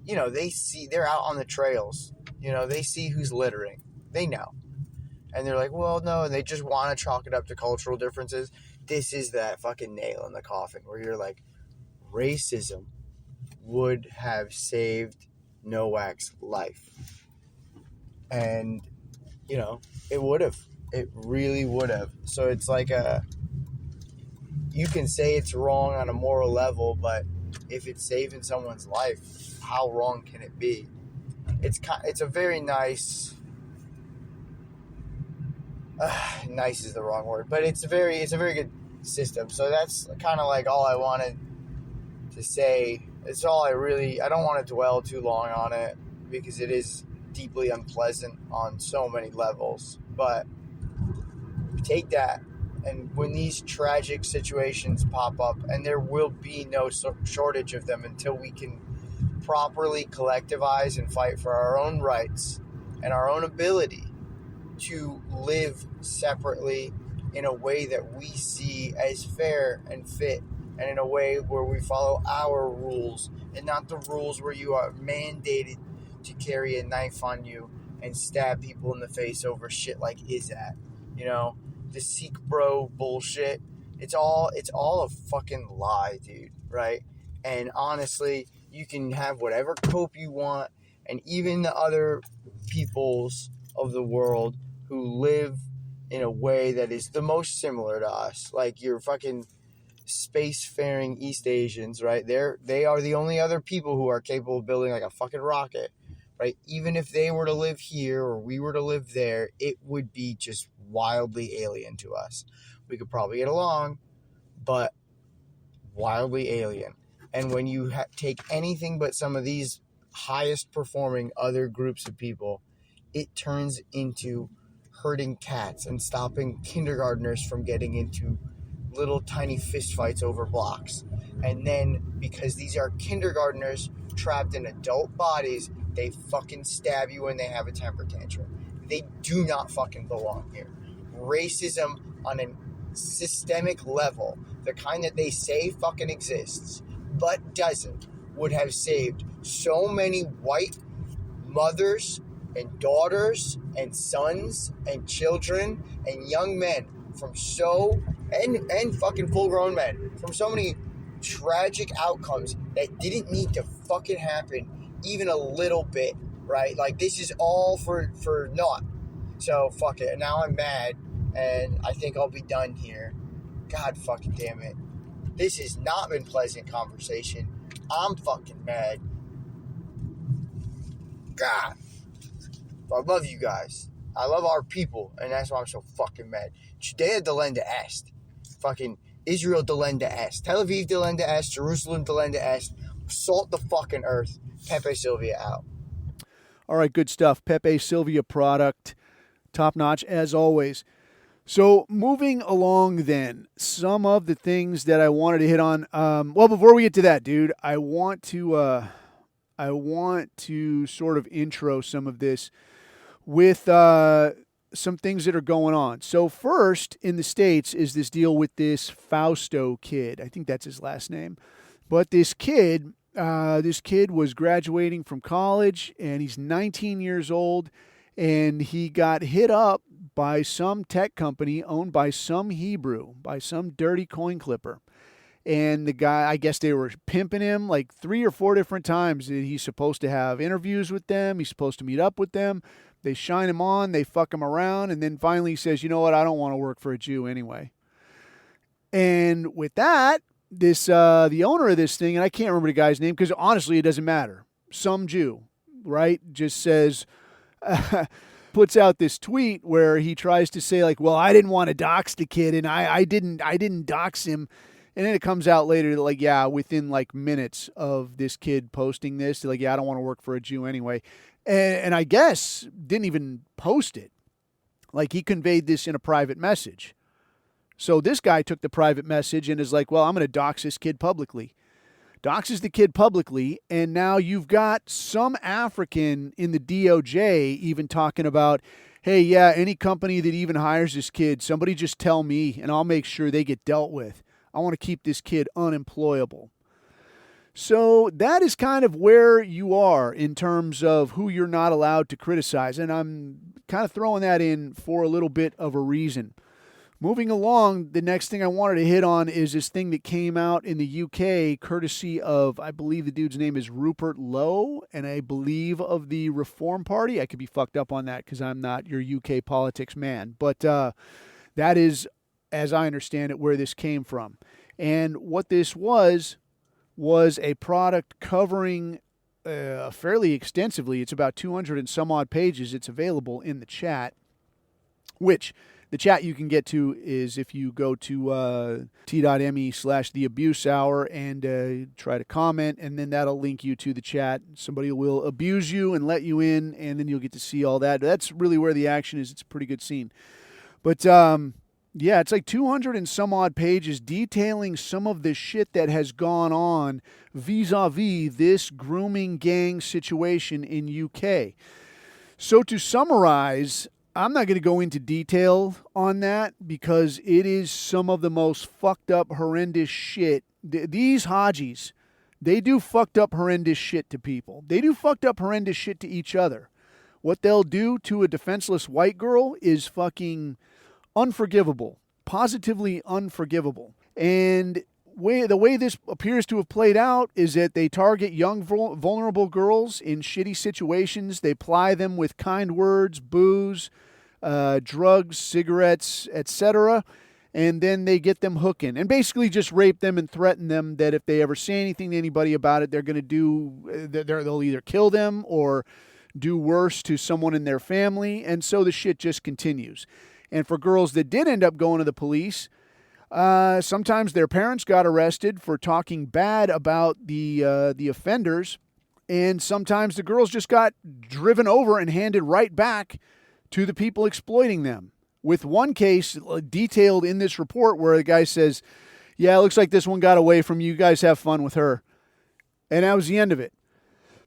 you know, they're out on the trails, you know, they see who's littering, they know, and they're like, well, no, and they just want to chalk it up to cultural differences. This is that fucking nail in the coffin where you're like, racism would have saved Nowak's life. And, you know, it would have. It really would have. So it's like you can say it's wrong on a moral level, but if it's saving someone's life, how wrong can it be? It's a very nice... nice is the wrong word, but it's a very good system. So that's kind of like all I wanted to say. It's all I don't want to dwell too long on it, because it is deeply unpleasant on so many levels. But take that, and when these tragic situations pop up, and there will be no shortage of them until we can properly collectivize and fight for our own rights and our own ability to live separately in a way that we see as fair and fit, and in a way where we follow our rules and not the rules where you are mandated to carry a knife on you and stab people in the face over shit like Izzat. You know, the Sikh bro bullshit. It's all a fucking lie, dude, right? And honestly, you can have whatever cope you want And even the other peoples of the world who live in a way that is the most similar to us, like your fucking spacefaring East Asians, right? They are the only other people who are capable of building like a fucking rocket, right? Even if they were to live here or we were to live there, it would be just wildly alien to us. We could probably get along, but wildly alien. And when you take anything but some of these highest performing other groups of people, it turns into herding cats and stopping kindergartners from getting into little tiny fist fights over blocks. And then because these are kindergartners trapped in adult bodies, they fucking stab you when they have a temper tantrum. They do not fucking belong here. Racism on a systemic level, the kind that they say fucking exists but doesn't, would have saved so many white mothers and daughters and sons and children and young men from and fucking full-grown men from so many tragic outcomes that didn't need to fucking happen even a little bit, right? Like, this is all for naught. So fuck it. Now I'm mad, and I think I'll be done here. God fucking damn it. This has not been pleasant conversation. I'm fucking mad. God. I love you guys. I love our people, and that's why I'm so fucking mad. Judea delenda est. Fucking Israel delenda est. Tel Aviv delenda est. Jerusalem delenda est. Salt the fucking earth. Pepe Sylvia out. All right, good stuff. Pepe Sylvia product. Top notch as always. So ing along then, some of the things that I wanted to hit on. Well, before we get to that, dude, I want to sort of intro some of this with some things that are going on. So first in the States is this deal with this Fausto kid. I think that's his last name. But this kid was graduating from college, and he's 19 years old, and he got hit up by some tech company owned by some Hebrew, by some dirty coin clipper. And the guy, I guess they were pimping him like 3 or 4 different times. He's supposed to have interviews with them. He's supposed to meet up with them. They shine him on. They fuck him around. And then finally he says, you know what? I don't want to work for a Jew anyway. And with that, the owner of this thing, and I can't remember the guy's name because honestly it doesn't matter. Some Jew, right? Just says, puts out this tweet where he tries to say like, well, I didn't want to dox the kid, and I didn't dox him. And then it comes out later that, like, yeah, within like minutes of this kid posting this, like, yeah, I don't want to work for a Jew anyway. And I guess didn't even post it. Like, he conveyed this in a private message. So this guy took the private message and is like, well, I'm going to dox this kid publicly. Doxes the kid publicly, and now you've got some African in the DOJ even talking about, hey, yeah, any company that even hires this kid, somebody just tell me and I'll make sure they get dealt with. I want to keep this kid unemployable. So that is kind of where you are in terms of who you're not allowed to criticize. And I'm kind of throwing that in for a little bit of a reason. Moving along, the next thing I wanted to hit on is this thing that came out in the UK, courtesy of, I believe the dude's name is Rupert Lowe, and I believe of the Reform Party. I could be fucked up on that because I'm not your UK politics man. But that is, as I understand it, where this came from. And what this was a product covering fairly extensively. It's about 200 and some odd pages. It's available in the chat, which the chat you can get to is if you go to t.me/theabusehour and try to comment, and then that'll link you to the chat. Somebody will abuse you and let you in, and then you'll get to see all that. That's really where the action is. It's a pretty good scene. But yeah, it's like 200 and some odd pages detailing some of the shit that has gone on vis-a-vis this grooming gang situation in UK. So to summarize, I'm not going to go into detail on that because it is some of the most fucked up, horrendous shit. These Hajis, they do fucked up, horrendous shit to people. They do fucked up, horrendous shit to each other. What they'll do to a defenseless white girl is fucking unforgivable, positively unforgivable. And the way this appears to have played out is that they target young, vulnerable girls in shitty situations. They ply them with kind words, booze, drugs, cigarettes, etc., and then they get them hooking and basically just rape them and threaten them that if they ever say anything to anybody about it, they're going to they'll either kill them or do worse to someone in their family. And so the shit just continues. And for girls that did end up going to the police, sometimes their parents got arrested for talking bad about the offenders, and sometimes the girls just got driven over and handed right back to the people exploiting them. With one case detailed in this report where the guy says, yeah, it looks like this one got away from you. You guys have fun with her. And that was the end of it.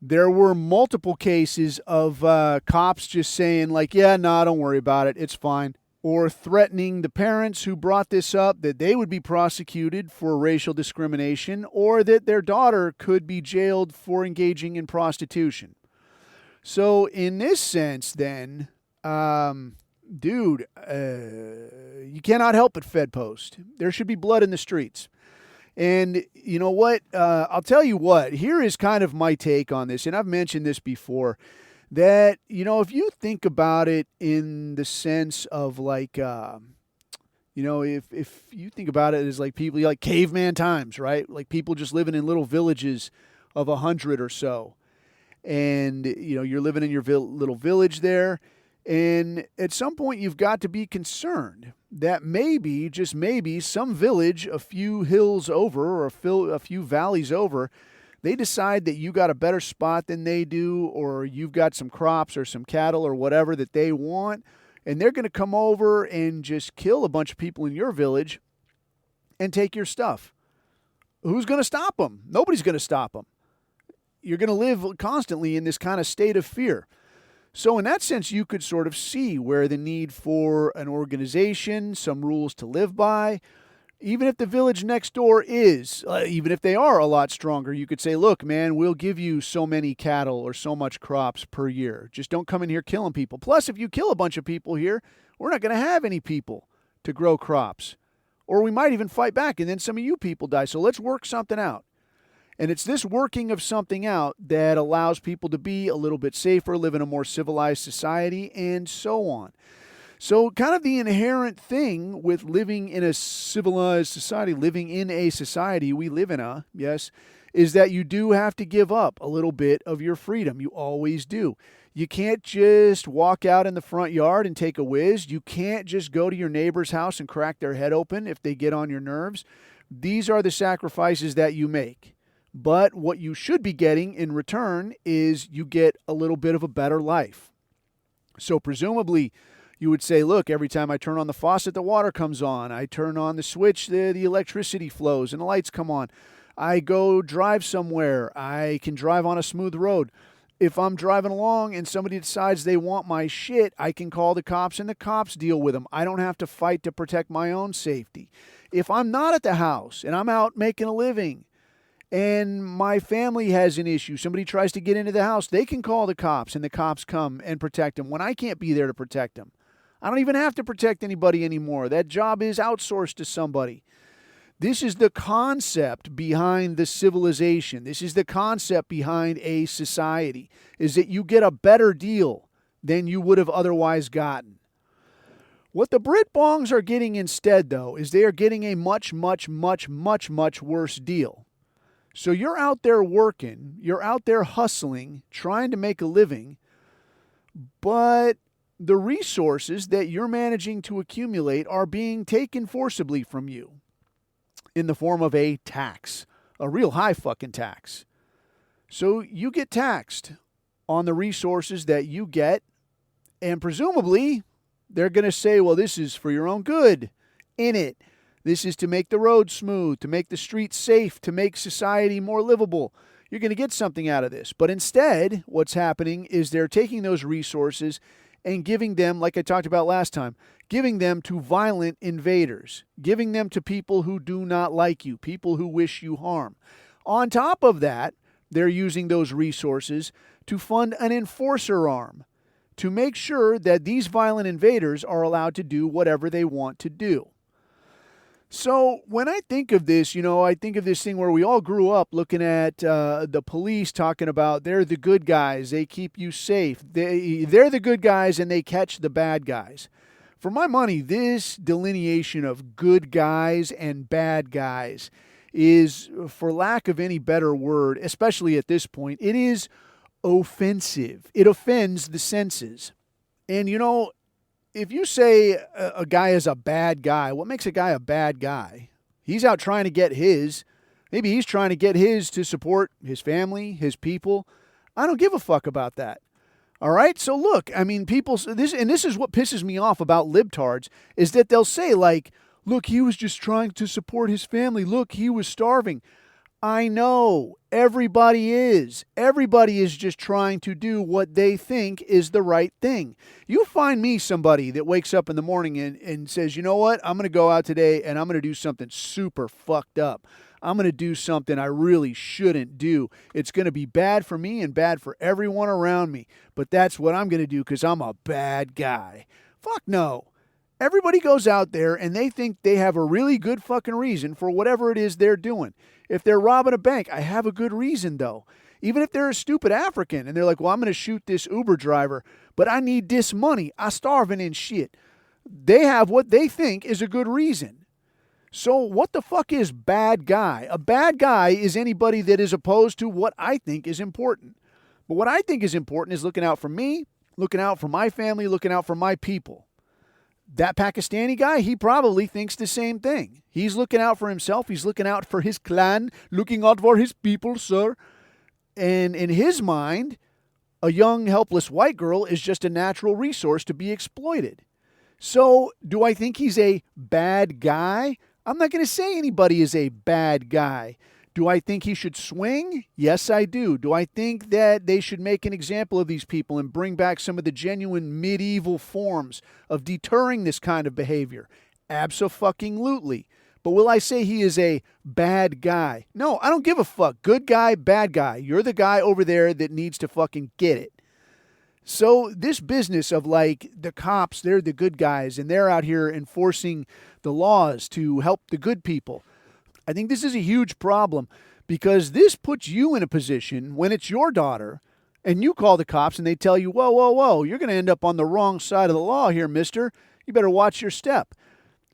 There were multiple cases of cops just saying like, yeah, no, don't worry about it. It's fine. Or threatening the parents who brought this up that they would be prosecuted for racial discrimination or that their daughter could be jailed for engaging in prostitution. So in this sense, then, dude, you cannot help but Fed post. There should be blood in the streets. And you know what? I'll tell you what. Here is kind of my take on this, and I've mentioned this before, that, you know, if you think about it in the sense of like, you know, if you think about it as like people, like caveman times, right? Like people just living in little villages of 100 or so. And, you know, you're living in your little village there. And at some point, you've got to be concerned that maybe, just maybe, some village a few hills over or a few valleys over, they decide that you got a better spot than they do, or you've got some crops or some cattle or whatever that they want, and they're going to come over and just kill a bunch of people in your village and take your stuff. Who's going to stop them? Nobody's going to stop them. You're going to live constantly in this kind of state of fear. So in that sense, you could sort of see where the need for an organization, some rules to live by, even if the village next door is, even if they are a lot stronger, you could say, look, man, we'll give you so many cattle or so much crops per year. Just don't come in here killing people. Plus, if you kill a bunch of people here, we're not going to have any people to grow crops. Or we might even fight back and then some of you people die. So let's work something out. And it's this working of something out that allows people to be a little bit safer, live in a more civilized society, and so on. So kind of the inherent thing with living in a civilized society, living in a society we live in, yes, is that you do have to give up a little bit of your freedom. You always do. You can't just walk out in the front yard and take a whiz. You can't just go to your neighbor's house and crack their head open if they get on your nerves. These are the sacrifices that you make. But what you should be getting in return is you get a little bit of a better life. So presumably, you would say, look, every time I turn on the faucet, the water comes on. I turn on the switch, the electricity flows and the lights come on. I go drive somewhere. I can drive on a smooth road. If I'm driving along and somebody decides they want my shit, I can call the cops and the cops deal with them. I don't have to fight to protect my own safety. If I'm not at the house and I'm out making a living, and my family has an issue, somebody tries to get into the house, they can call the cops and the cops come and protect them when I can't be there to protect them. I don't even have to protect anybody anymore. That job is outsourced to somebody. This is the concept behind the civilization. This is the concept behind a society, is that you get a better deal than you would have otherwise gotten. What the Brit Bongs are getting instead, though, is they are getting a much, much, much, much, much worse deal. So you're out there working, you're out there hustling, trying to make a living, but the resources that you're managing to accumulate are being taken forcibly from you in the form of a tax, a real high fucking tax. So you get taxed on the resources that you get, and presumably they're going to say, well, this is for your own good in it. This is to make the road smooth, to make the streets safe, to make society more livable. You're going to get something out of this. But instead, what's happening is they're taking those resources and giving them, like I talked about last time, giving them to violent invaders, giving them to people who do not like you, people who wish you harm. On top of that, they're using those resources to fund an enforcer arm to make sure that these violent invaders are allowed to do whatever they want to do. So when I think of this, I think of this thing where we all grew up looking at the police talking about they're the good guys, they keep you safe. They're the good guys and they catch the bad guys. For my money, this delineation of good guys and bad guys is, for lack of any better word, especially at this point, it is offensive. It offends the senses. And if you say a guy is a bad guy, what makes a guy a bad guy? He's out trying to get his. Maybe he's trying to get his to support his family, his people. I don't give a fuck about that. All right? So look, I mean, this is what pisses me off about libtards, is that they'll say, like, look, he was just trying to support his family. Look, he was starving. I know. Everybody is. Everybody is just trying to do what they think is the right thing. You find me somebody that wakes up in the morning and says, you know what? I'm going to go out today and I'm going to do something super fucked up. I'm going to do something I really shouldn't do. It's going to be bad for me and bad for everyone around me. But that's what I'm going to do because I'm a bad guy. Fuck no. Everybody goes out there and they think they have a really good fucking reason for whatever it is they're doing. If they're robbing a bank, I have a good reason though. Even if they're a stupid African and they're like, well, I'm going to shoot this Uber driver, but I need this money. I'm starving and shit. They have what they think is a good reason. So what the fuck is bad guy? A bad guy is anybody that is opposed to what I think is important. But what I think is important is looking out for me, looking out for my family, looking out for my people. That Pakistani guy, he probably thinks the same thing. He's looking out for himself. He's looking out for his clan, looking out for his people, sir. And in his mind, a young, helpless white girl is just a natural resource to be exploited. So, do I think he's a bad guy? I'm not going to say anybody is a bad guy. Do I think he should swing? Yes, I do. Do I think that they should make an example of these people and bring back some of the genuine medieval forms of deterring this kind of behavior? Abso-fucking-lutely. But will I say he is a bad guy? No, I don't give a fuck. Good guy, bad guy. You're the guy over there that needs to fucking get it. So this business of like the cops, they're the good guys and they're out here enforcing the laws to help the good people. I think this is a huge problem because this puts you in a position when it's your daughter and you call the cops and they tell you, whoa, whoa, whoa, you're going to end up on the wrong side of the law here, mister. You better watch your step.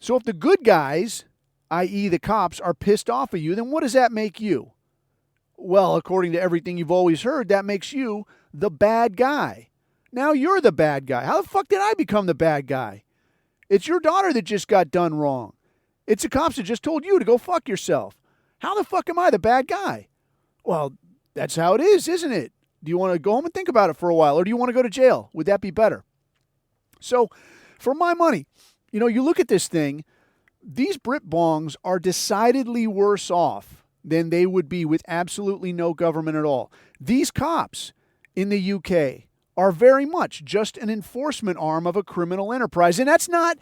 So if the good guys, i.e. the cops, are pissed off at you, then what does that make you? Well, according to everything you've always heard, that makes you the bad guy. Now you're the bad guy. How the fuck did I become the bad guy? It's your daughter that just got done wrong. It's the cops that just told you to go fuck yourself. How the fuck am I the bad guy? Well, that's how it is, isn't it? Do you want to go home and think about it for a while, or do you want to go to jail? Would that be better? So, for my money, you look at this thing, these Brit bongs are decidedly worse off than they would be with absolutely no government at all. These cops in the UK are very much just an enforcement arm of a criminal enterprise. And that's not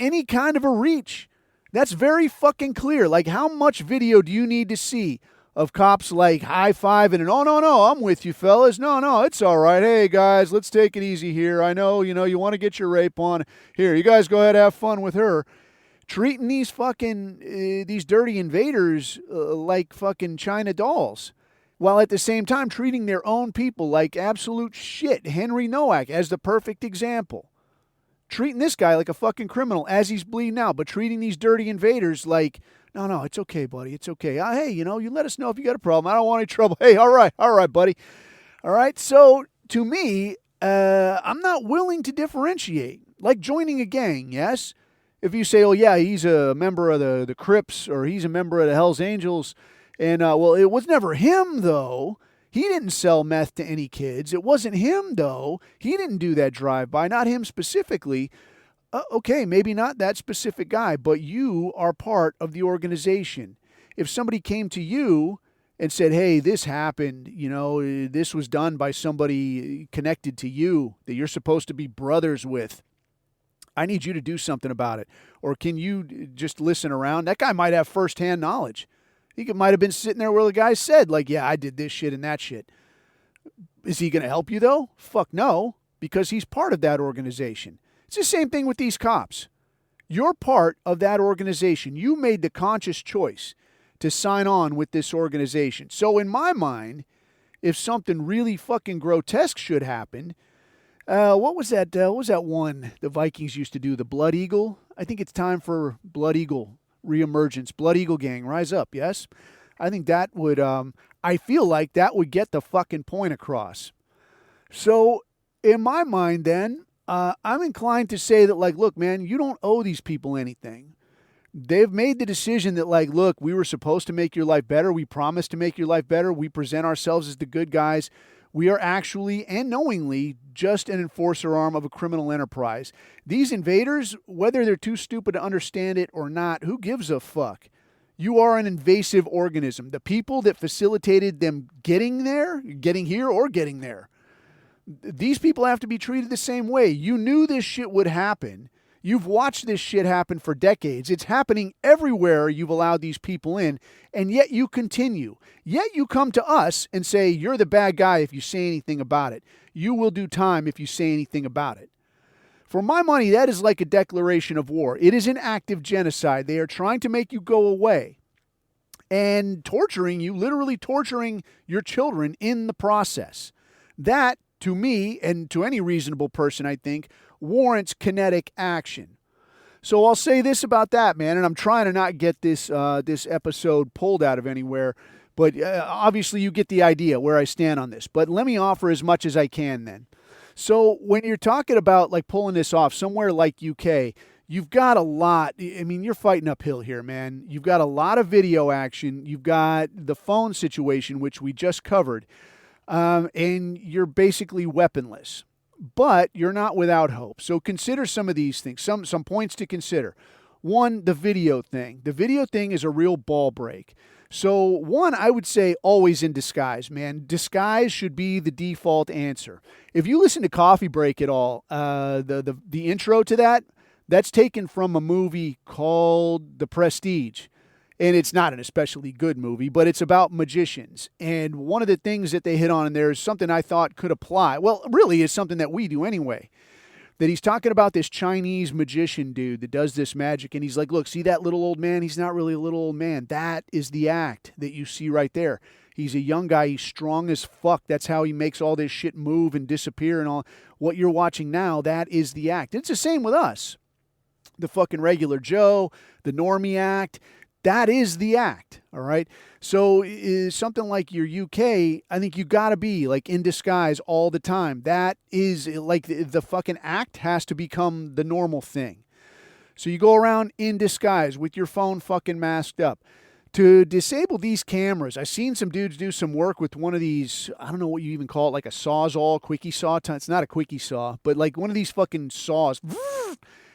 any kind of a reach. That's very fucking clear. Like, how much video do you need to see of cops like high-fiving and, oh, no, I'm with you, fellas. No, it's all right. Hey, guys, let's take it easy here. I know, you want to get your rape on. Here, you guys go ahead and have fun with her. Treating these fucking, these dirty invaders like fucking China dolls, while at the same time treating their own people like absolute shit. Henry Nowak as the perfect example. Treating this guy like a fucking criminal as he's bleeding out, but treating these dirty invaders like, no, it's okay, buddy. It's okay. Hey, you let us know if you got a problem. I don't want any trouble. Hey, all right, buddy. All right, so to me, I'm not willing to differentiate. Like joining a gang, yes? If you say, oh, yeah, he's a member of the Crips or he's a member of the Hells Angels, and, well, it was never him, though. He didn't sell meth to any kids. It wasn't him, though. He didn't do that drive-by, not him specifically. Okay, maybe not that specific guy, but you are part of the organization. If somebody came to you and said, hey, this happened, this was done by somebody connected to you that you're supposed to be brothers with, I need you to do something about it. Or can you just listen around? That guy might have firsthand knowledge. He might have been sitting there where the guy said, like, yeah, I did this shit and that shit. Is he going to help you, though? Fuck no, because he's part of that organization. It's the same thing with these cops. You're part of that organization. You made the conscious choice to sign on with this organization. So in my mind, if something really fucking grotesque should happen, what was that? What was that one the Vikings used to do? The Blood Eagle? I think it's time for Blood Eagle reemergence. Blood Eagle gang, rise up, yes? I think that would, I feel like that would get the fucking point across. So in my mind then, I'm inclined to say that, like, look, man, you don't owe these people anything. They've made the decision that, like, look, we were supposed to make your life better. We promised to make your life better. We present ourselves as the good guys. We are actually and knowingly just an enforcer arm of a criminal enterprise. These invaders, whether they're too stupid to understand it or not, who gives a fuck? You are an invasive organism. The people that facilitated them getting here or getting there, these people have to be treated the same way. You knew this shit would happen. You've watched this shit happen for decades. It's happening everywhere you've allowed these people in, and yet you continue. Yet you come to us and say, you're the bad guy if you say anything about it. You will do time if you say anything about it. For my money, that is like a declaration of war. It is an active genocide. They are trying to make you go away and torturing you, literally torturing your children in the process. That, to me, and to any reasonable person, I think, warrants kinetic action. So I'll say this about that, man, and I'm trying to not get this episode pulled out of anywhere, but obviously you get the idea where I stand on this. But let me offer as much as I can then. So when you're talking about like pulling this off somewhere like UK, you've got a lot. I mean, you're fighting uphill here, man. You've got a lot of video action. You've got the phone situation, which we just covered, and you're basically weaponless. But you're not without hope. So consider some of these things, some points to consider. One, the video thing. The video thing is a real ball break. So one, I would say always in disguise, man. Disguise should be the default answer. If you listen to Coffee Break at all, the intro to that's taken from a movie called The Prestige. And it's not an especially good movie, but it's about magicians. And one of the things that they hit on in there is something I thought could apply. Well, really is something that we do anyway. That he's talking about this Chinese magician dude that does this magic. And he's like, look, see that little old man? He's not really a little old man. That is the act that you see right there. He's a young guy. He's strong as fuck. That's how he makes all this shit move and disappear and all. What you're watching now, that is the act. It's the same with us. The fucking regular Joe, the normie act. That is the act, all right? So is something like your UK, I think you got to be like in disguise all the time. That is like the fucking act has to become the normal thing. So you go around in disguise with your phone fucking masked up. To disable these cameras, I've seen some dudes do some work with one of these, I don't know what you even call it, like a Sawzall, quickie saw. It's not a quickie saw, but like one of these fucking saws.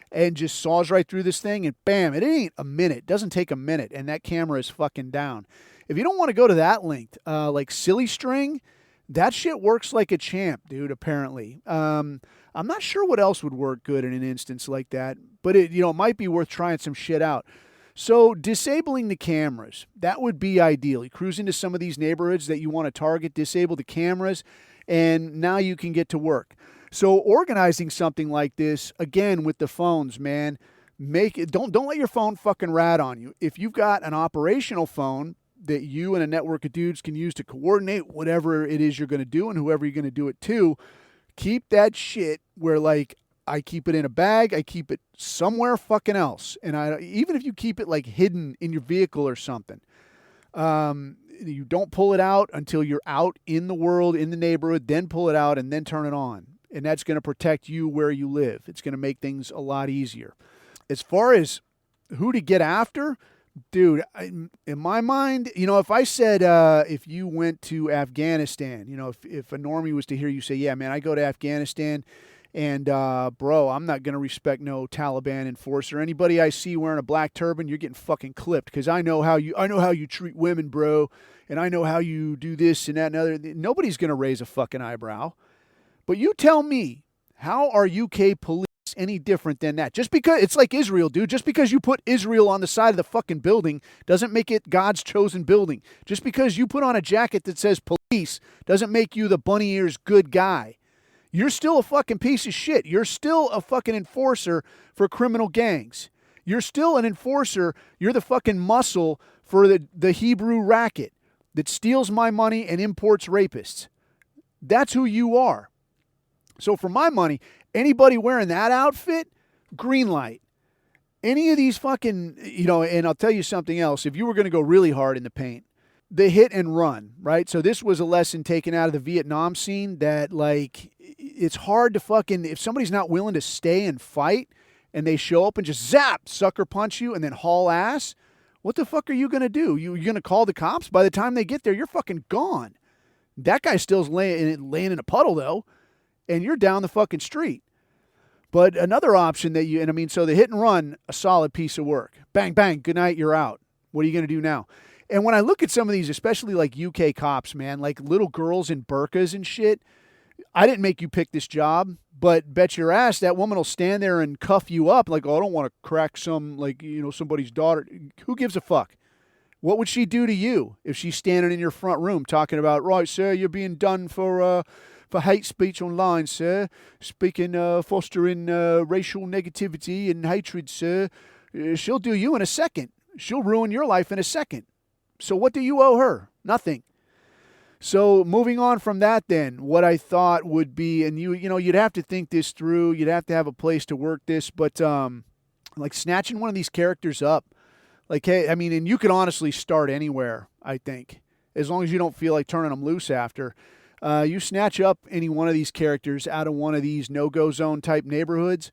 And just saws right through this thing, and bam, it ain't a minute. It doesn't take a minute, and that camera is fucking down. If you don't want to go to that length, like silly string, that shit works like a champ, dude, apparently. I'm not sure what else would work good in an instance like that, but it might be worth trying some shit out. So disabling the cameras, that would be ideal. You cruise into some of these neighborhoods that you want to target, disable the cameras, and now you can get to work. So organizing something like this, again, with the phones, man, don't let your phone fucking rat on you. If you've got an operational phone that you and a network of dudes can use to coordinate whatever it is you're going to do and whoever you're going to do it to, keep that shit where, like, I keep it in a bag, I keep it somewhere fucking else. And even if you keep it, like, hidden in your vehicle or something, you don't pull it out until you're out in the world, in the neighborhood, then pull it out and then turn it on. And that's going to protect you where you live. It's going to make things a lot easier. As far as who to get after, dude, in my mind, if I said if you went to Afghanistan, if a normie was to hear you say, yeah, man, I go to Afghanistan and, bro, I'm not going to respect no Taliban enforcer. Anybody I see wearing a black turban, you're getting fucking clipped because I know how you treat women, bro, and I know how you do this and that and other. Nobody's going to raise a fucking eyebrow. But you tell me, how are UK police any different than that? Just because it's like Israel, dude. Just because you put Israel on the side of the fucking building doesn't make it God's chosen building. Just because you put on a jacket that says police doesn't make you the bunny ears good guy. You're still a fucking piece of shit. You're still a fucking enforcer for criminal gangs. You're still an enforcer. You're the fucking muscle for the Hebrew racket that steals my money and imports rapists. That's who you are. So for my money, anybody wearing that outfit, green light. Any of these fucking, and I'll tell you something else. If you were going to go really hard in the paint, the hit and run, right? So this was a lesson taken out of the Vietnam scene that, like, it's hard to fucking, if somebody's not willing to stay and fight and they show up and just zap, sucker punch you and then haul ass, what the fuck are you going to do? You're going to call the cops? By the time they get there, you're fucking gone. That guy still's laying in a puddle, though, and you're down the fucking street. But another option so the hit and run, a solid piece of work. Bang, bang, good night, you're out. What are you going to do now? And when I look at some of these, especially like UK cops, man, like little girls in burqas and shit, I didn't make you pick this job, but bet your ass that woman will stand there and cuff you up like, oh, I don't want to crack somebody's daughter. Who gives a fuck? What would she do to you if she's standing in your front room talking about, right, sir, you're being done for hate speech online, sir, fostering racial negativity and hatred, sir. She'll do you in a second. She'll ruin your life in a second. So what do you owe her? Nothing. So moving on from that then, what I thought would be, and you'd have to think this through, you'd have to have a place to work this, but like snatching one of these characters up, like, hey, I mean, and you could honestly start anywhere, I think, as long as you don't feel like turning them loose after. You snatch up any one of these characters out of one of these no-go zone type neighborhoods,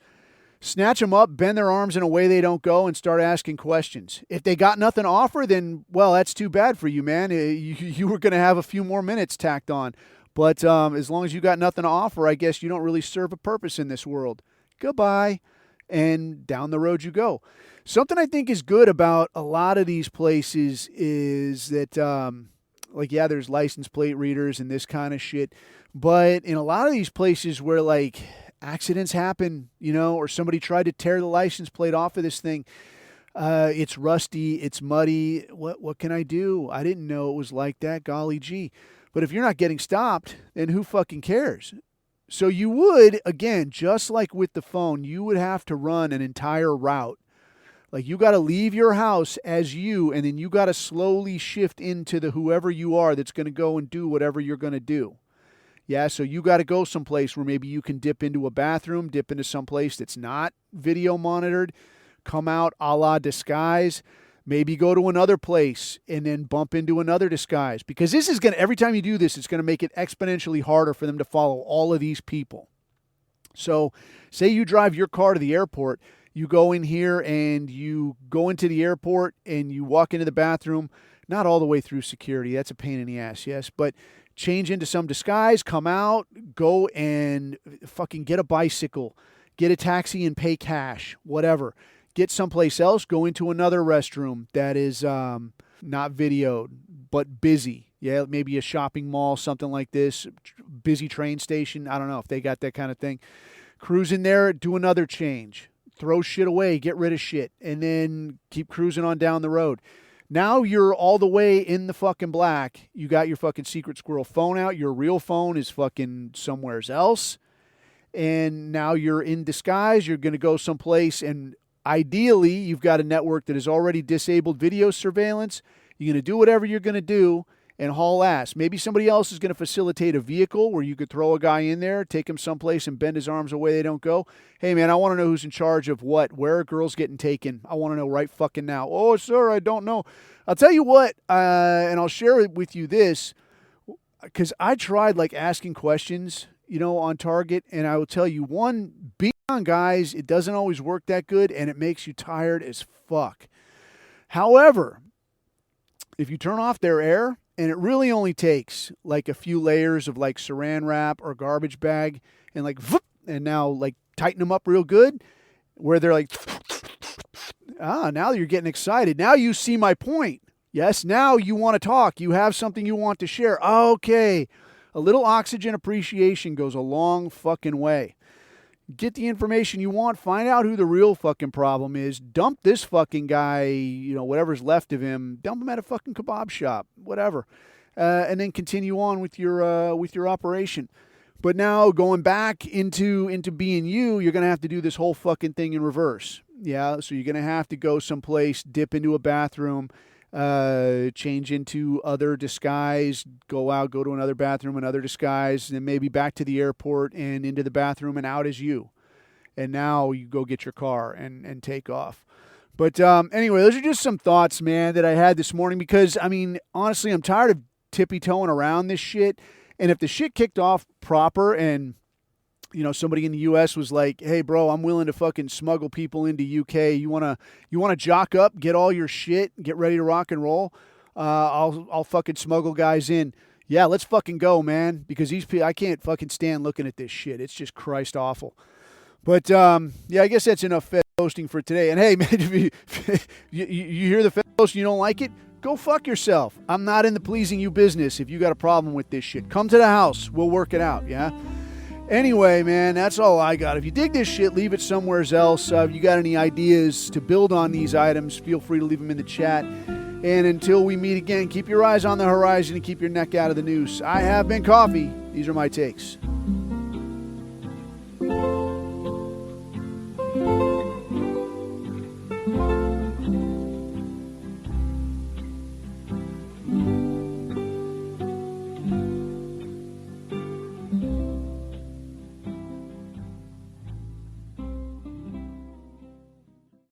snatch them up, bend their arms in a way they don't go, and start asking questions. If they got nothing to offer, then, well, that's too bad for you, man. You were going to have a few more minutes tacked on. But as long as you got nothing to offer, I guess you don't really serve a purpose in this world. Goodbye. And down the road you go. Something I think is good about a lot of these places is that, there's license plate readers and this kind of shit. But in a lot of these places where, like, accidents happen, or somebody tried to tear the license plate off of this thing, it's rusty, it's muddy. What can I do? I didn't know it was like that. Golly gee. But if you're not getting stopped, then who fucking cares? So you would, again, just like with the phone, you would have to run an entire route. Like, you got to leave your house as you, and then you got to slowly shift into the whoever you are that's going to go and do whatever you're going to do. Yeah, so you got to go someplace where maybe you can dip into a bathroom, dip into someplace that's not video monitored, come out a la disguise, maybe go to another place and then bump into another disguise. Because this is going to, every time you do this, it's going to make it exponentially harder for them to follow all of these people. So say you drive your car to the airport, you go in here and you go into the airport and you walk into the bathroom, not all the way through security. That's a pain in the ass, yes, but change into some disguise, come out, go and fucking get a bicycle, get a taxi and pay cash, whatever. Get someplace else, go into another restroom that is not videoed, but busy. Yeah, maybe a shopping mall, something like this, busy train station. I don't know if they got that kind of thing. Cruise in there, do another change. Throw shit away, get rid of shit, and then keep cruising on down the road. Now you're all the way in the fucking black. You got your fucking secret squirrel phone out. Your real phone is fucking somewhere else. And now you're in disguise. You're going to go someplace, and ideally, you've got a network that has already disabled video surveillance. You're going to do whatever you're going to do and haul ass. Maybe somebody else is going to facilitate a vehicle where you could throw a guy in there, take him someplace and bend his arms away they don't go. Hey, man, I want to know who's in charge of what. Where are girls getting taken? I want to know right fucking now. Oh, sir, I don't know. I'll tell you what, and I'll share with you this, because I tried, like, asking questions, on Target, and I will tell you, one, being on guys, it doesn't always work that good, and it makes you tired as fuck. However, if you turn off their air, and it really only takes like a few layers of like Saran wrap or garbage bag and like, and now like tighten them up real good where they're like, now you're getting excited. Now you see my point. Yes, now you want to talk. You have something you want to share. Okay. A little oxygen appreciation goes a long fucking way. Get the information you want. Find out who the real fucking problem is. Dump this fucking guy, whatever's left of him. Dump him at a fucking kebab shop, whatever, and then continue on with your operation. But now going back into being you, you're gonna have to do this whole fucking thing in reverse. Yeah, so you're going to have to go someplace, dip into a bathroom, change into other disguise, go out, go to another bathroom, another disguise, and then maybe back to the airport and into the bathroom and out as you. And now you go get your car and take off. But anyway, those are just some thoughts, man, that I had this morning because, I mean, honestly, I'm tired of tippy-toeing around this shit. And if the shit kicked off proper and, you know, somebody in the U.S. was like, hey, bro, I'm willing to fucking smuggle people into U.K. You wanna jock up, get all your shit, get ready to rock and roll? I'll fucking smuggle guys in. Yeah, let's fucking go, man, because I can't fucking stand looking at this shit. It's just Christ awful. But, yeah, I guess that's enough Fed hosting for today. And, hey, man, if you hear the Fed host and you don't like it, go fuck yourself. I'm not in the pleasing you business if you got a problem with this shit. Come to the house. We'll work it out, yeah? Anyway, man, that's all I got. If you dig this shit, leave it somewhere else. If you got any ideas to build on these items, feel free to leave them in the chat. And until we meet again, keep your eyes on the horizon and keep your neck out of the noose. I have been Coffee. These are my takes.